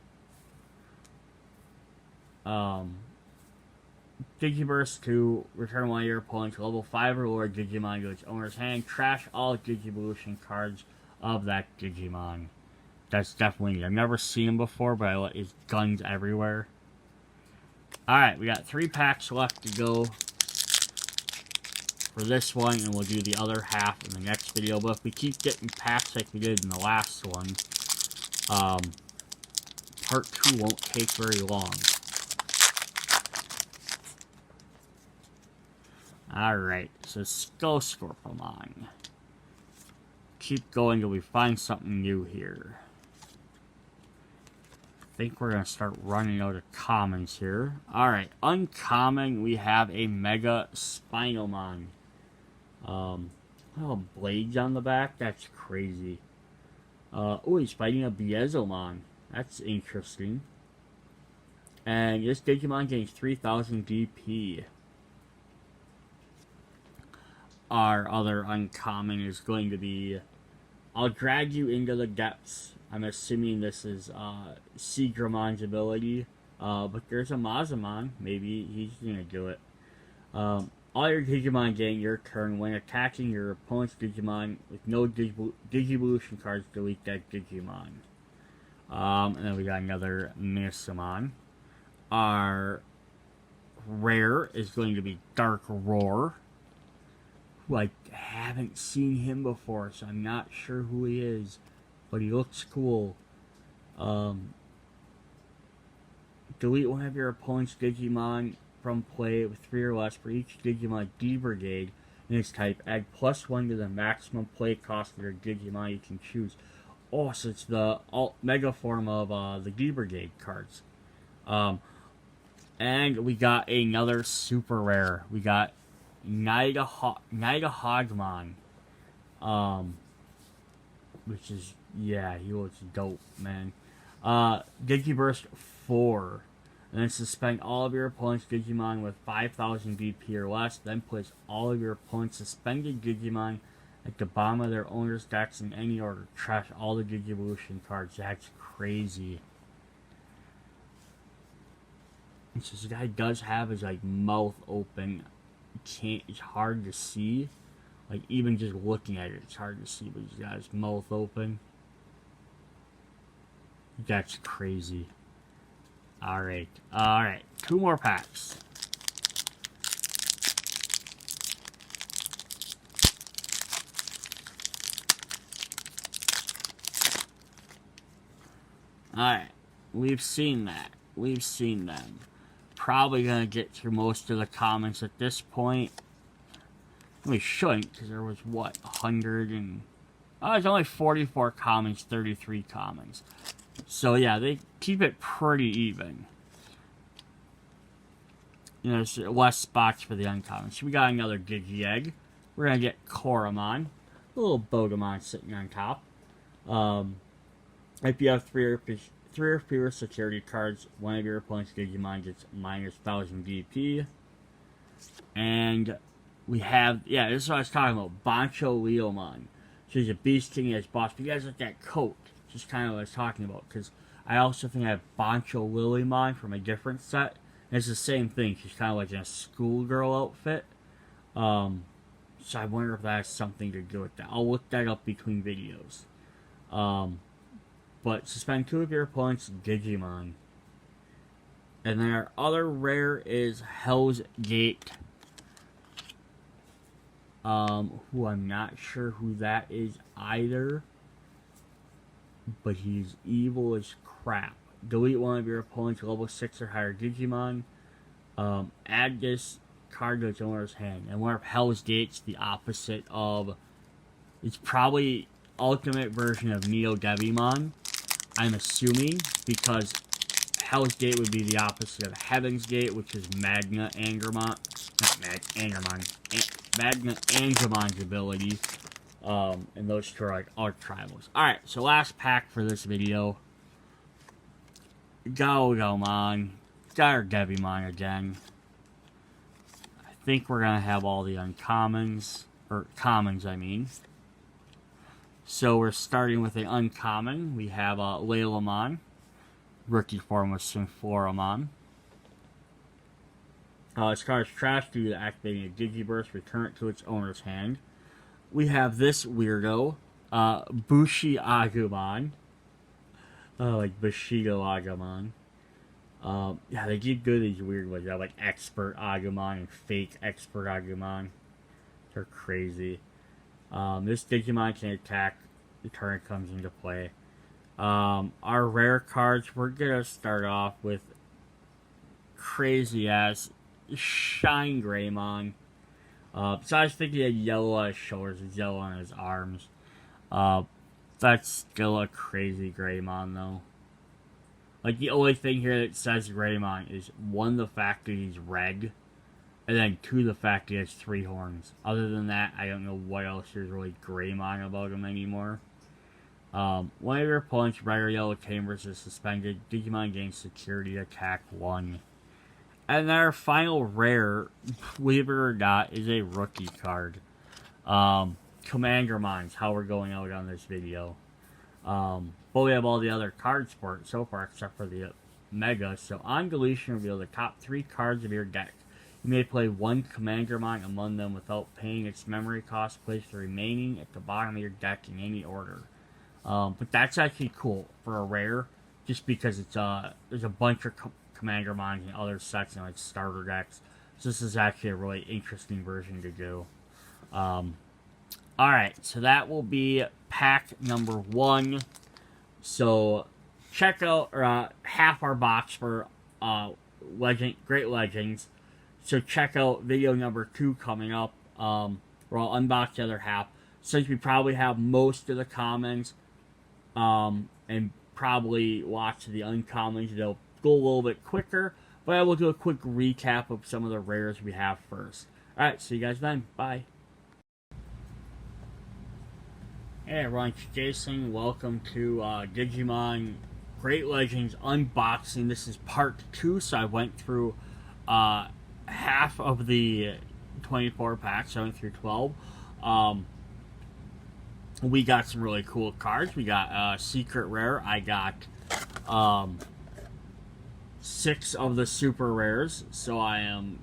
Digiburst to return one of your opponent's level 5 or lower Digimon to its owner's hand. Trash all Digivolution cards of that Digimon. That's definitely, I've never seen him before, but I let his guns everywhere. Alright, we got 3 packs left to go for this one, and we'll do the other half in the next video. But if we keep getting packs like we did in the last one, part 2 won't take very long. Alright, so Skull Scorpomon. Keep going till we find something new here. I think we're going to start running out of commons here. Alright, uncommon, we have a Mega Spinalmon. Oh, blades on the back? That's crazy. Oh, he's fighting a Biezomon. That's interesting. And this Digimon gains 3000 DP. Our other uncommon is going to be I'll drag you into the depths. I'm assuming this is Seagramon's ability. But there's a Mazamon. Maybe he's going to do it. All your Digimon gain your turn when attacking your opponent's Digimon with no Digivolution cards, delete that Digimon. And then we got another Misimon. Our rare is going to be Dark Roar. Who I haven't seen him before, so I'm not sure who he is. But he looks cool. Delete one of your opponent's Digimon from play with 3 or less for each Digimon D-Brigade in its type. Add +1 to the maximum play cost of your Digimon you can choose. Oh, so it's the Mega form of the D-Brigade cards. And we got another super rare. We got Hogmon. Which is, yeah, he looks dope, man. Digiburst 4. And then suspend all of your opponent's Digimon with 5000 DP or less. Then place all of your opponent's suspended Digimon at the bottom of their owner's decks in any order. Trash all the Digivolution cards. That's crazy. And so this guy does have his, like, mouth open. It's hard to see. Like, even just looking at it, it's hard to see, but he's got his mouth open. That's crazy. Alright. Alright. 2 more packs. Alright. We've seen that. We've seen them. Probably gonna get through most of the comments at this point. We shouldn't, because there was, what, 100 and... Oh, there's only 44 comments, 33 comments. So, yeah, they keep it pretty even. You know, there's less spots for the uncommons. So we got another Digi-Egg. We're going to get Koromon. A little Bogamon sitting on top. If you have 3 3 or fewer security cards. One of your opponent's Digimon gets minus 1000 DP. And we have, yeah, this is what I was talking about. Boncho Golem. So he's a Beast King, he has boss. But you guys like that coat. Just kind of what I was talking about. Because I also think I have Boncho Golem from a different set. And it's the same thing. She's kind of like in a schoolgirl outfit. So I wonder if that has something to do with that. I'll look that up between videos. But suspend 2 of your opponent's Digimon. And then our other rare is Hell's Gate. Who I'm not sure who that is either. But he's evil as crap. Delete 1 of your opponent's level 6 or higher Digimon. Add this card to its owner's hand. And one of Hell's Gate's the opposite of... It's probably ultimate version of Neo Devimon, I'm assuming, because Hell's Gate would be the opposite of Heaven's Gate, which is Magna Angermon. Not Angermon. Magna Angermon's ability. And those two are like arch-rivals. Alright, so last pack for this video. Gomon. Got our Devimon again. I think we're gonna have all the uncommons. Or commons, I mean. So we're starting with an uncommon. We have Leilamon. Rookie form of Synfloromon. This card is trash due to activating a Digiburst. Return it to its owner's hand. We have this weirdo. Bushi Agumon. Like Bushido Agumon. Yeah, they get good these weird ones. They have like Expert Agumon and Fake Expert Agumon. They're crazy. This Digimon can attack the turn it comes into play. Our rare cards, we're gonna start off with crazy ass Shine Greymon. So I was thinking he had yellow on his shoulders, and yellow on his arms. That's still a crazy Greymon though. Like the only thing here that says Greymon is 1, the fact that he's red. And then 2, the fact he has 3 horns. Other than that, I don't know what else there's really Greymon about him anymore. One of your opponent's red or yellow chambers is suspended. Digimon gains security attack 1. And our final rare, believe it or not, is a rookie card. Commandermon's how we're going out on this video. But we have all the other cards for it so far, except for the Mega. So on deletion, reveal the top 3 cards of your deck. You may play 1 Commandermon among them without paying its memory cost. Place the remaining at the bottom of your deck in any order. But that's actually cool for a rare, just because it's there's a bunch of Commandermon in other sets and like starter decks. So this is actually a really interesting version to do. Alright, so that will be pack number 1. So check out half our box for Great Legends. So check out video number 2 coming up. Where I'll unbox the other half. Since we probably have most of the commons, and probably watch the uncommons, they'll go a little bit quicker. But I will do a quick recap of some of the rares we have first. Alright, see you guys then. Bye. Hey everyone, it's Jason. Welcome to Digimon Great Legends unboxing. This is part 2, so I went through half of the 24 packs, I went through 12. We got some really cool cards. We got Secret Rare. I got 6 of the Super Rares, so I am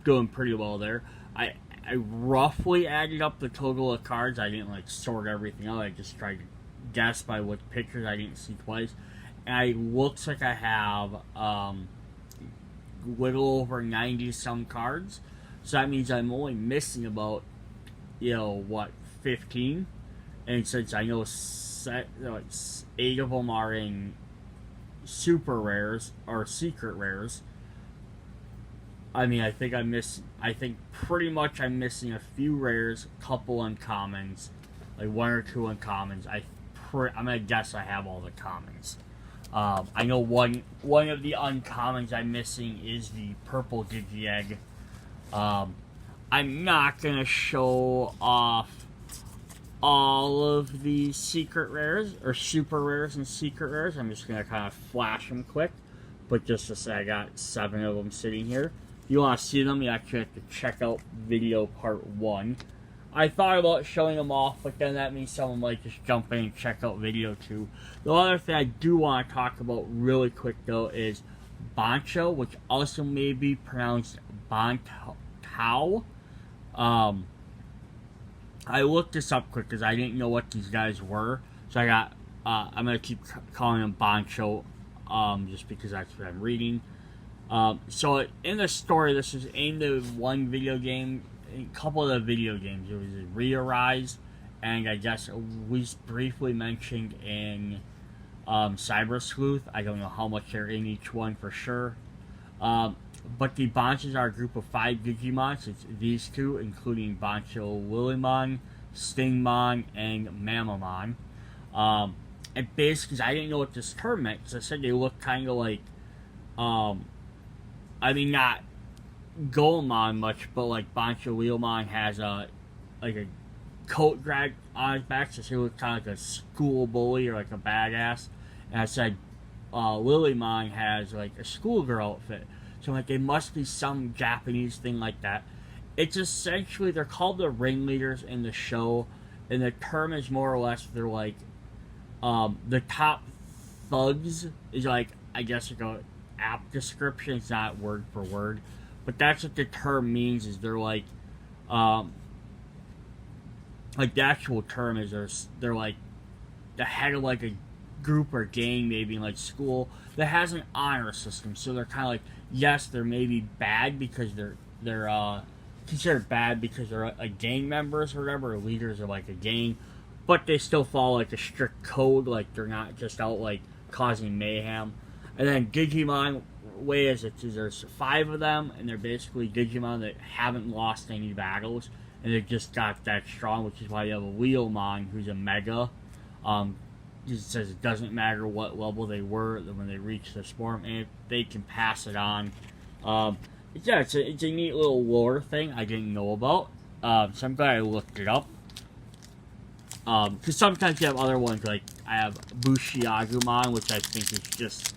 doing pretty well there. I roughly added up the total of cards. I didn't like sort everything out. I just tried to guess by what pictures I didn't see twice. And it looks like I have little over 90 some cards. So that means I'm only missing about, 15. And since I know 8 of them are in super rares or secret rares, I mean, I think pretty much I'm missing a few rares, a couple uncommons, like 1 or 2 uncommons. I'm gonna guess I have all the commons. I know one of the uncommons I'm missing is the purple Digi-Egg. I'm not gonna show off all of the secret rares, or super rares and secret rares. I'm just going to kind of flash them quick. But just to say, I got 7 of them sitting here. If you want to see them, you actually have to check out video part 1. I thought about showing them off, but then that means someone might just jump in and check out video 2. The other thing I do want to talk about really quick, though, is Boncho, which also may be pronounced Boncho. I looked this up quick because I didn't know what these guys were. So I'm going to keep calling them Boncho, just because that's what I'm reading. So in the story, this is aimed at one video game, a couple of the video games. It was Ryze, and I guess it was briefly mentioned in Cyber Sleuth. I don't know how much they're in each one for sure. But the Bonchos are a group of 5 Digimon. It's these 2, including Boncho Golem, Stingmon, and Mamamon. And basically, I didn't know what this term meant, because I said they look kind of like, I mean, not Goemon much, but like Boncho Golem has a coat drag on his back, so he looks kind of like a school bully or like a badass. And I said Lilymon has like a schoolgirl outfit. So like, they must be some Japanese thing like that. It's essentially, they're called the ringleaders in the show, and the term is more or less, they're like, the top thugs is like, I guess like a app description. It's not word for word, but that's what the term means. Is they're like the actual term is they're like the head of like a group or gang, maybe in like school, that has an honor system. So they're kind of like, yes, they're maybe bad because they're considered bad because they're a gang members or whatever, or leaders of like a gang, but they still follow like a strict code. Like, they're not just out like causing mayhem. And then Digimon way is there's 5 of them, and they're basically Digimon that haven't lost any battles, and they just got that strong, which is why you have a Wheelmon who's a Mega. It says it doesn't matter what level they were when they reach this form, and they can pass it on. It's a neat little lore thing I didn't know about. So I'm glad I looked it up. Because sometimes you have other ones, like I have Bushiagumon, which I think is just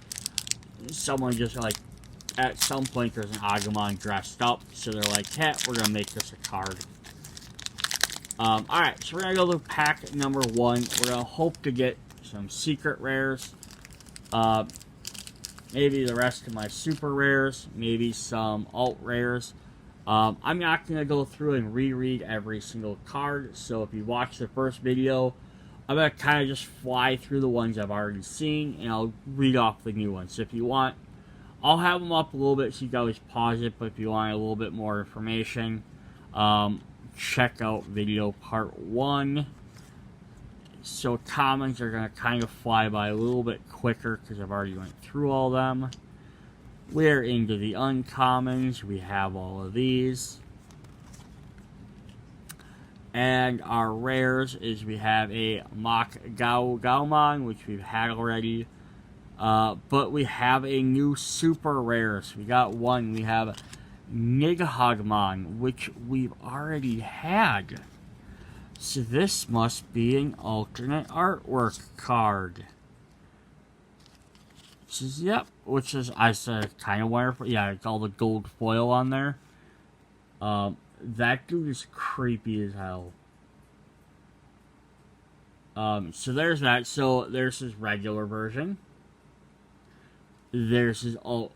someone just like, at some point there's an Agumon dressed up, so they're like, hey, we're gonna make this a card. Alright, so we're gonna go to pack number 1. We're gonna hope to get some secret rares, maybe the rest of my super rares, maybe some alt rares. I'm not going to go through and reread every single card, so if you watch the first video, I'm going to kind of just fly through the ones I've already seen, and I'll read off the new ones. So if you want, I'll have them up a little bit so you can always pause it, but if you want a little bit more information, check out video part 1. So commons are going to kind of fly by a little bit quicker because I've already went through all them. We're into the uncommons. We have all of these. And our rares is we have a Mock Gaomon, which we've had already. But we have a new super rares. We got one. We have Nighthogmon, which we've already had. So this must be an alternate artwork card. Which is, I said, kind of wonderful. Yeah, it's all the gold foil on there. That dude is creepy as hell. So there's that. So there's his regular version. There's his alt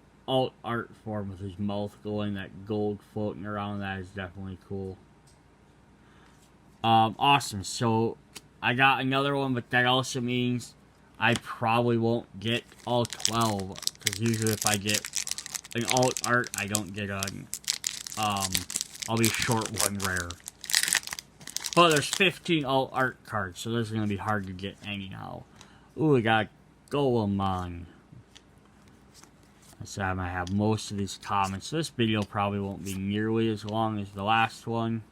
art form with his mouth going, that gold floating around. That is definitely cool. Awesome. So I got another one, but that also means I probably won't get all 12, because usually if I get an alt art, I don't get an, I'll be short one rare. But there's 15 alt art cards, so this is going to be hard to get anyhow. Ooh, we got Goemon. So I'm going to have most of these commons. So this video probably won't be nearly as long as the last one,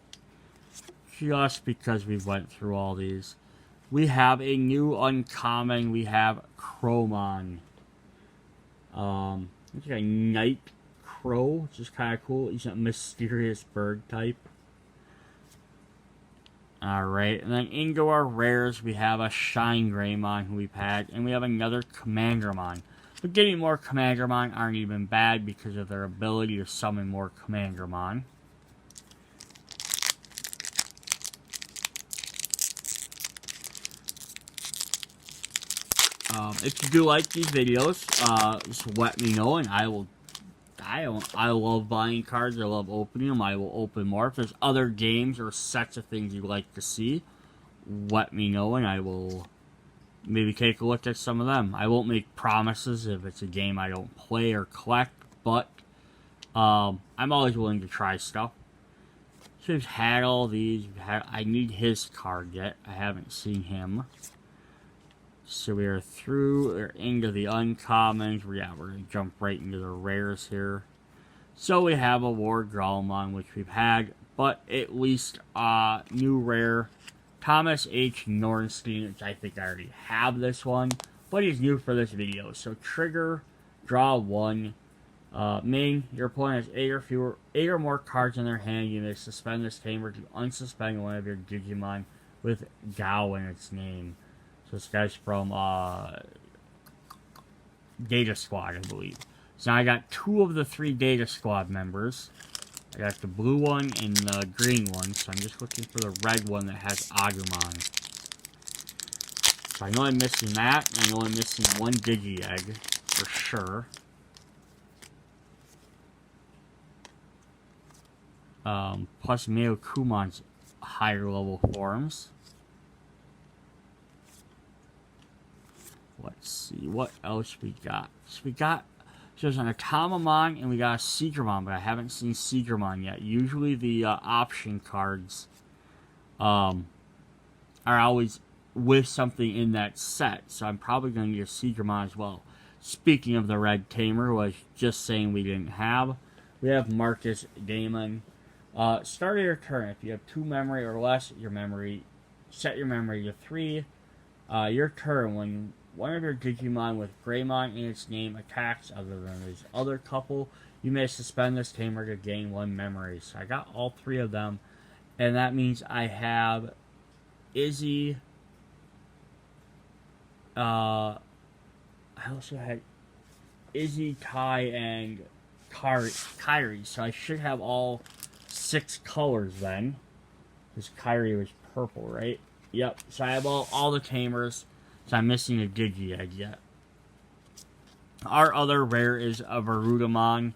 just because we went through all these. We have a new uncommon. We have Koromon. It's like a night crow, which is kind of cool. He's a mysterious bird type. Alright, and then into our rares, we have a Shine Greymon who we've had, and we have another Commandermon. But getting more Commandermon aren't even bad because of their ability to summon more Commandermon. If you do like these videos, just let me know, and I love buying cards. I love opening them. I will open more. If there's other games or sets of things you'd like to see, let me know, and I will maybe take a look at some of them. I won't make promises if it's a game I don't play or collect, but I'm always willing to try stuff. So we've had all these. I need his card yet. I haven't seen him. So we are through or into the uncommons. Yeah, we're going to jump right into the rares here. So we have a War Golem, which we've had, but at least new rare Thomas H. Nornstein, which I think I already have this one, but he's new for this video. So trigger, draw 1. Main, your opponent has 8 or more cards in their hand. You may suspend this tamer to unsuspend one of your Digimon with Gao in its name. So this guy's from Data Squad, I believe. So now I got 2 of the 3 Data Squad members. I got the blue one and the green one, so I'm just looking for the red one that has Agumon. So I know I'm missing that, and I know I'm missing 1 Digi-Egg, for sure. Plus Meokumon's higher level forms. Let's see, what else we got? So there's an Atomamon and we got a Seegermon, but I haven't seen Seegermon yet. Usually the option cards are always with something in that set, so I'm probably going to get a Seegermon as well. Speaking of the Red Tamer, who I was just saying we didn't have, we have Marcus Damon. Start of your turn. If you have 2 memory or less, set your memory to 3. Your turn, when one of your Digimon with Greymon in its name attacks other than these other couple, you may suspend this tamer to gain 1 memory. So I got all 3 of them, and that means I have Izzy. I also had Izzy, Tai, and Kairi. So I should have all 6 colors then. Because Kairi was purple, right? Yep. So I have all the tamers. So I'm missing a Digi-Egg yet. Our other rare is a Varudamon,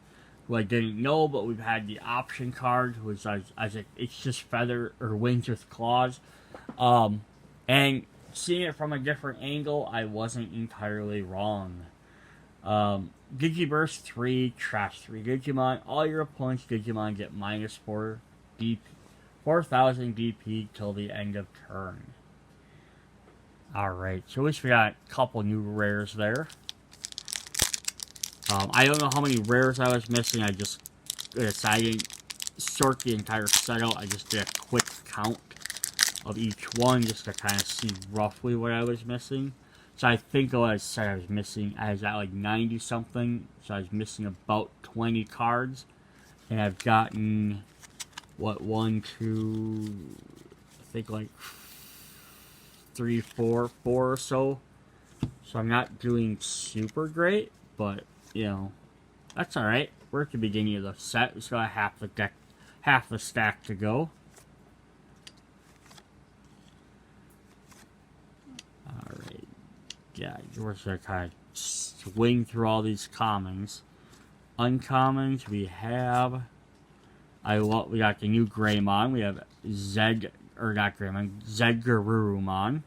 who I didn't know, but we've had the option card, which it's just feather or wings with claws. And seeing it from a different angle, I wasn't entirely wrong. Digiburst 3, Trash 3 Digimon. All your opponent's Digimon get -4 DP, 4,000 DP till the end of turn. Alright, so at least we got a couple new rares there. I don't know how many rares I was missing. I didn't sort the entire set out. I just did a quick count of each one just to kind of see roughly what I was missing. So I think what I said I was missing, I was at like 90 something. So I was missing about 20 cards. And I've gotten, what, 1, 2, I think like 3, 4 or so. So I'm not doing super great, but, you know, that's alright. We're at the beginning of the set. We still got half the stack to go. Alright. Yeah, we're just gonna kind of swing through all these commons. Uncommons, we have... we got the new Greymon. We have Zedgarurumon.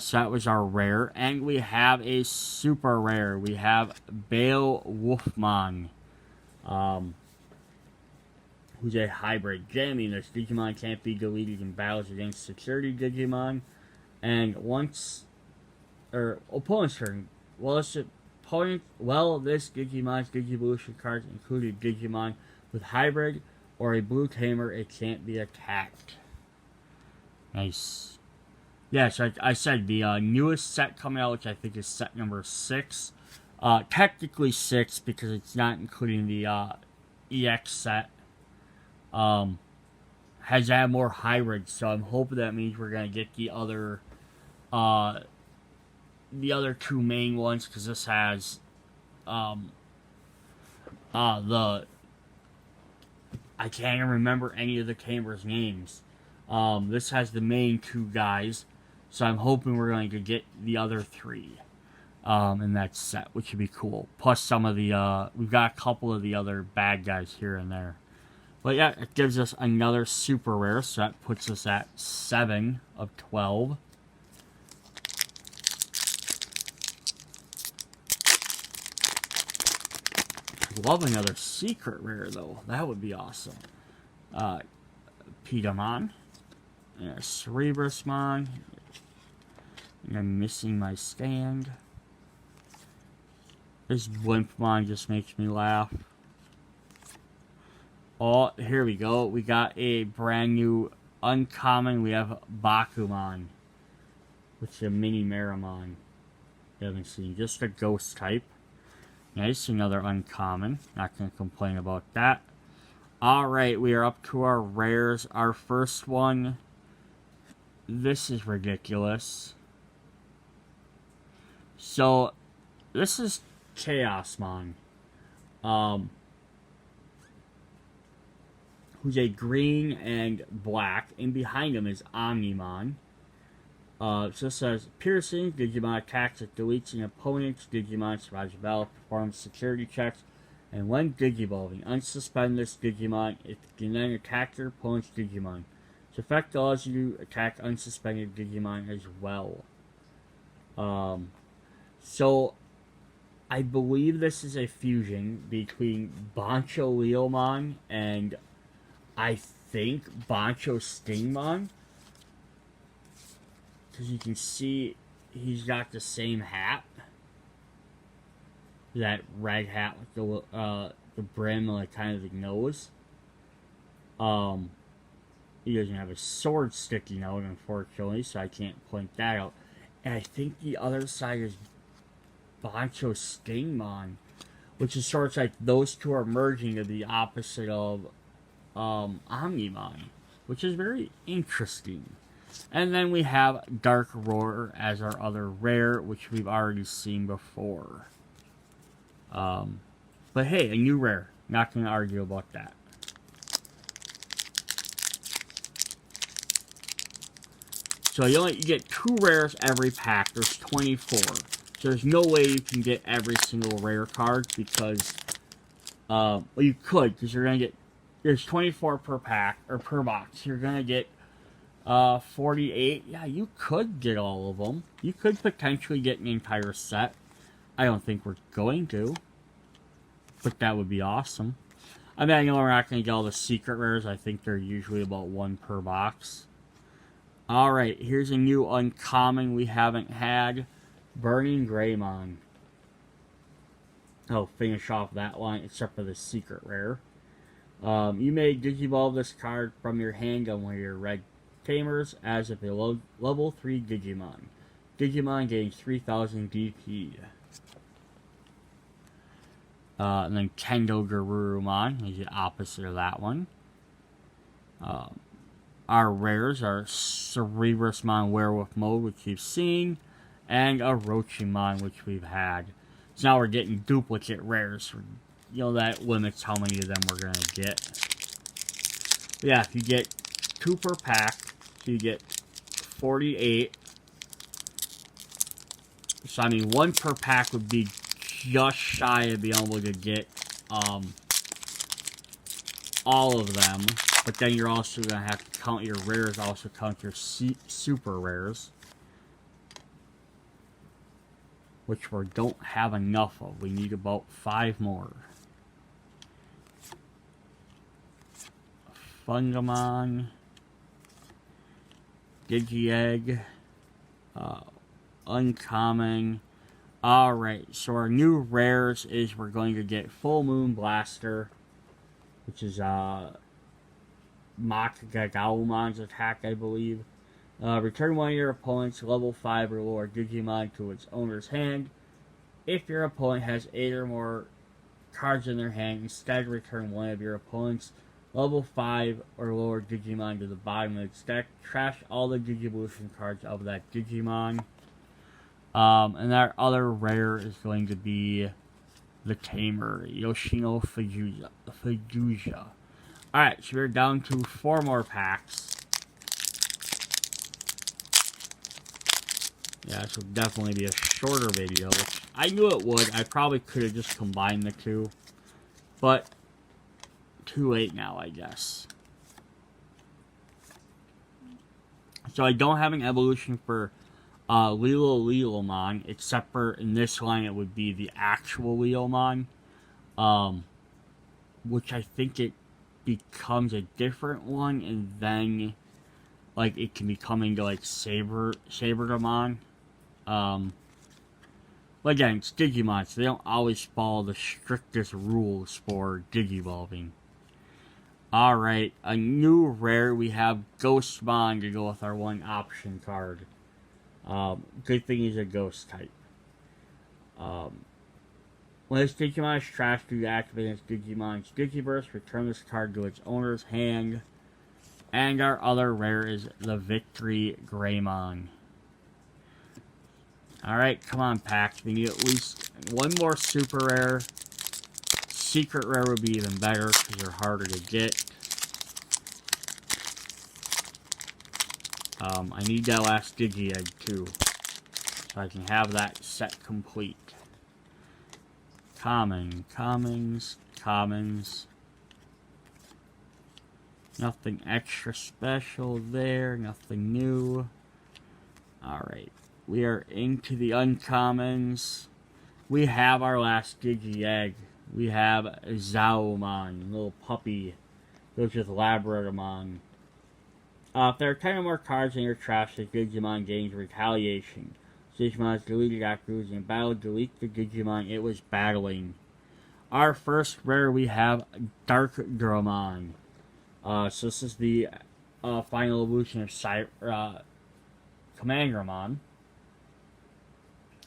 So that was our rare. And we have a super rare. We have Beowulfmon. Who's a hybrid. Jamming, this Digimon can't be deleted in battles against security Digimon. And opponent's turn. This Digimon's Digivolution cards included Digimon with hybrid or a blue tamer, it can't be attacked. Nice. Yeah, so I said the newest set coming out, which I think is set number 6. Technically 6 because it's not including the EX set. has had more hybrids, so I'm hoping that means we're gonna get the other two main ones, because this has the I can't even remember any of the Camber's names. This has the main two guys, so I'm hoping we're going to get the other three in that set, which would be cool. Plus some of the, we've got a couple of the other bad guys here and there. But yeah, it gives us another super rare, so that puts us at 7 of 12. I'd love another secret rare, though. That would be awesome. Piedamon. And a Cerebrusmon. And I'm missing my stand. This Blimpmon just makes me laugh. Oh, here we go. We got a brand new uncommon. We have Bakumon, which is a mini Marimon. You haven't seen. Just a ghost type. Nice, another uncommon. Not going to complain about that. Alright, we are up to our rares. Our first one. This is ridiculous. So, this is Chaosmon. Who's a green and black. And behind him is Omnimon. So this says, piercing, Digimon attacks it deletes an opponent's Digimon survives the battle, performs security checks, and when Digivolving, unsuspend this Digimon, it can then attack your opponent's Digimon. This effect allows you to attack unsuspended Digimon as well. So, I believe this is a fusion between Boncho Leomon and I think Boncho Stingmon. Because you can see he's got the same hat. That red hat with the brim and like kind of the nose. He doesn't have a sword sticking out, unfortunately, so I can't point that out. And I think the other side is Boncho Stingmon, which is sort of like those two are merging to the opposite of Omnimon, which is very interesting. And then we have Dark Roar as our other rare, which we've already seen before. But hey, a new rare. Not going to argue about that. So you get 2 rares every pack. There's 24. So there's no way you can get every single rare card because, well, you could, because you're going to get, there's 24 per pack, or per box. You're going to get 48. Yeah, you could get all of them. You could potentially get an entire set. I don't think we're going to, but that would be awesome. I mean, I know we're not going to get all the secret rares. I think they're usually about 1 per box. Alright, here's a new uncommon we haven't had. Burning Greymon. I'll finish off that line, except for the secret rare. You may digivolve this card from your hand on one of your red tamers as if a level 3 Digimon. Digimon gains 3000 DP. And then Kendo Garurumon is the opposite of that one. Our rares are Cerebrusmon Werewolf Mode, which you've seen, and a Orochimon, which we've had. So now we're getting duplicate rares. You know, that limits how many of them we're going to get. But yeah, if you get 2 per pack, so you get 48. So, I mean, 1 per pack would be just shy of being able to get all of them. But then you're also going to have to count your rares, also count your super rares. Which we don't have enough of. We need about 5 more. Falcomon. Digi-Egg. Uncommon. Alright, so our new rares is we're going to get Full Moon Blaster. Which is Makagaumon's attack, I believe. Return one of your opponent's level 5 or lower Digimon to its owner's hand. If your opponent has 8 or more cards in their hand, instead return one of your opponent's Level 5 or lower Digimon to the bottom of its deck. Trash all the Digivolution cards of that Digimon. And our other rare is going to be the Tamer, Yoshino Fujuja. Alright, so we're down to 4 more packs. Yeah, this will definitely be a shorter video, which I knew it would. I probably could have just combined the two. But, too late now, I guess. So I don't have an evolution for Lilomon, except for in this line it would be the actual Lilomon. Which I think it becomes a different one, and then like it can become into like Saberdamon. But again, it's Digimon, so they don't always follow the strictest rules for Digivolving. Alright, a new rare, we have Ghostmon to go with our one option card. Good thing he's a ghost type. When this Digimon is trashed due to activating its Digimon's Digiverse, return this card to its owner's hand. And our other rare is the Victory Greymon. Alright, come on, pack. We need at least one more super rare. Secret rare would be even better because they're harder to get. I need that last Digi-Egg too, so I can have that set complete. Commons. Nothing extra special there, nothing new. Alright, we are into the uncommons. We have our last Digi-Egg. We have Zaomon, little puppy. Goes with Labradomon. If there are 10 or more cards in your trash, the Digimon gains Retaliation. Digimon is deleted after losing battle. Delete the Digimon it was battling. Our first rare, we have Dark Koromon. So this is the final evolution of Commandramon.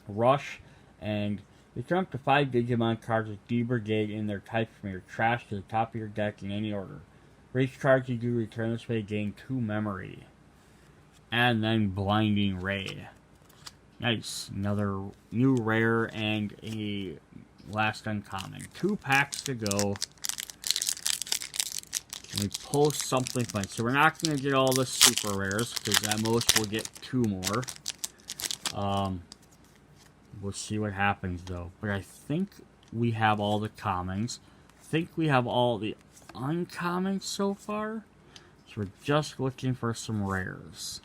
Rush, and return up to 5 Digimon cards with D-Brigade in their type from your trash to the top of your deck in any order. For each card you do, return this way, gain 2 memory. And then Blinding Ray. Nice. Another new rare and a last uncommon. 2 packs to go. And we pull something fun. So we're not going to get all the super rares, because at most we'll get 2 more. We'll see what happens though. But I think we have all the commons. I think we have all the uncommons so far. So we're just looking for some rares.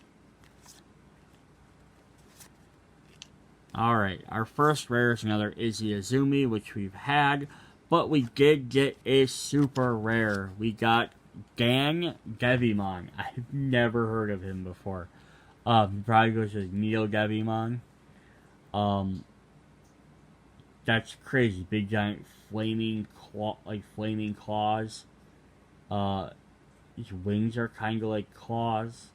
Alright, our first rare is another Izzy Azumi, which we've had. But we did get a super rare. We got Dan Devimon. I've never heard of him before. He probably goes with Neo Devimon. That's crazy. Big giant flaming claws. His wings are kind of like claws.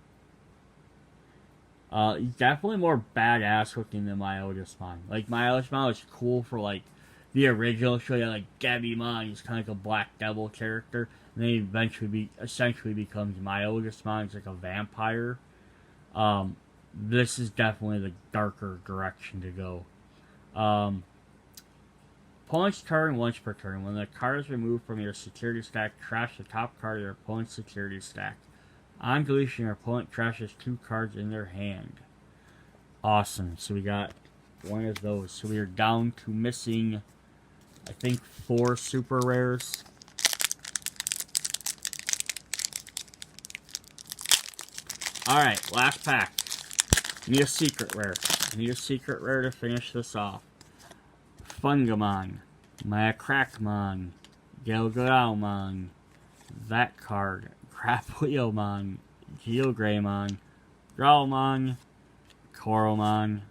He's definitely more badass looking than Myotismon. Like, Myotismon was cool for, like, the original show. You had, like, Devimon. He's kind of like a Black Devil character. And then he eventually essentially becomes Myotismon. He's like a vampire. This is definitely the darker direction to go. Opponent's turn once per turn. When the card is removed from your security stack, trash the top card of your opponent's security stack. On deletion, your opponent trashes 2 cards in their hand. Awesome. So we got one of those. So we are down to missing, I think, 4 super rares. Alright, last pack. I need a secret rare. I need a secret rare to finish this off. Fungamon, Mayakrakmon, Gelgoraumon, that card, Grappleomon, Geogreymon, Growlmon, Koromon,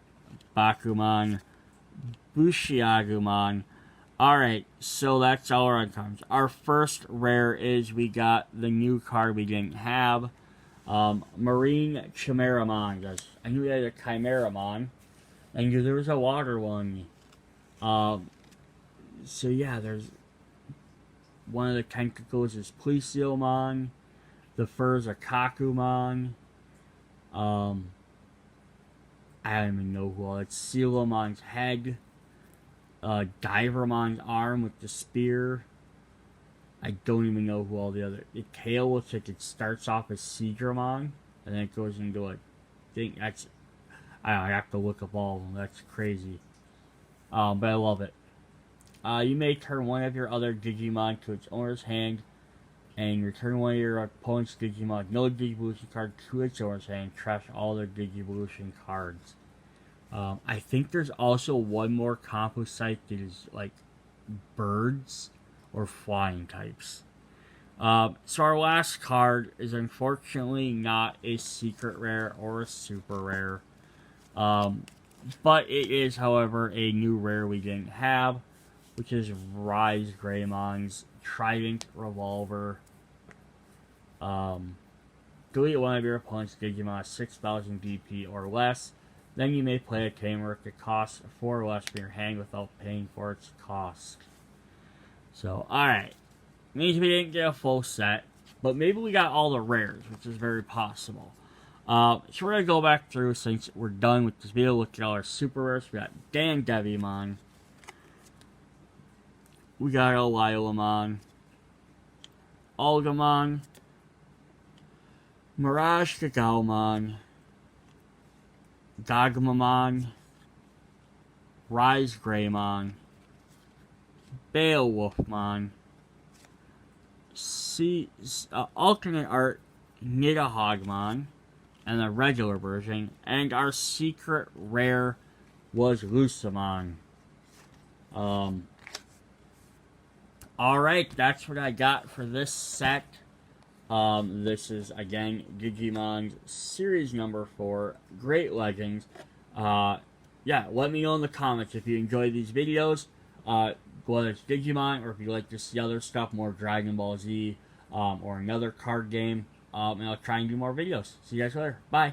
Bakumon, Bushiagumon. Alright, so that's all our uncommons. Our first rare is we got the new card we didn't have. Marine Chimeramon. I knew we had a Chimeramon. I knew there was a water one. So yeah, there's one of the tentacles is Plesiomon. The fur is a Kakumon. I don't even know who all. It's Sealomon's head. Divermon's arm with the spear. I don't even know who all the other. The tail looks like it starts off as Seagramon, and then it goes into a thing. That's, I have to look up all of them. That's crazy. But I love it. You may turn one of your other Digimon to its owner's hand, and return one of your opponent's Digimon with no Digivolution card to its owner's hand. Trash all their Digivolution cards. I think there's also one more combo site that is like birds or flying types. So our last card is unfortunately not a secret rare or a super rare. But it is, however, a new rare we didn't have, which is Ryze Greymon's Trident Revolver. Delete one of your opponent's Digimon at 6,000 DP or less. Then you may play a tamer if it costs 4 or less from your hand without paying for its cost. So, alright. Means we didn't get a full set, but maybe we got all the rares, which is very possible. So we're going to go back through since we're done with this video. Look at all our super rares. We got Dan Devimon. We got Lilamon. Algamon. Mirage Gagalmon. Gagmamon. Ryze Greymon. Beowulfmon. Alternate art Nidahogmon. And the regular version. And our secret rare was Lucamon. Alright, that's what I got for this set. This is, again, Digimon's Series number 4, Great Legends. Yeah, let me know in the comments if you enjoy these videos, whether it's Digimon, or if you like to see other stuff, more Dragon Ball Z, or another card game, and I'll try and do more videos. See you guys later. Bye!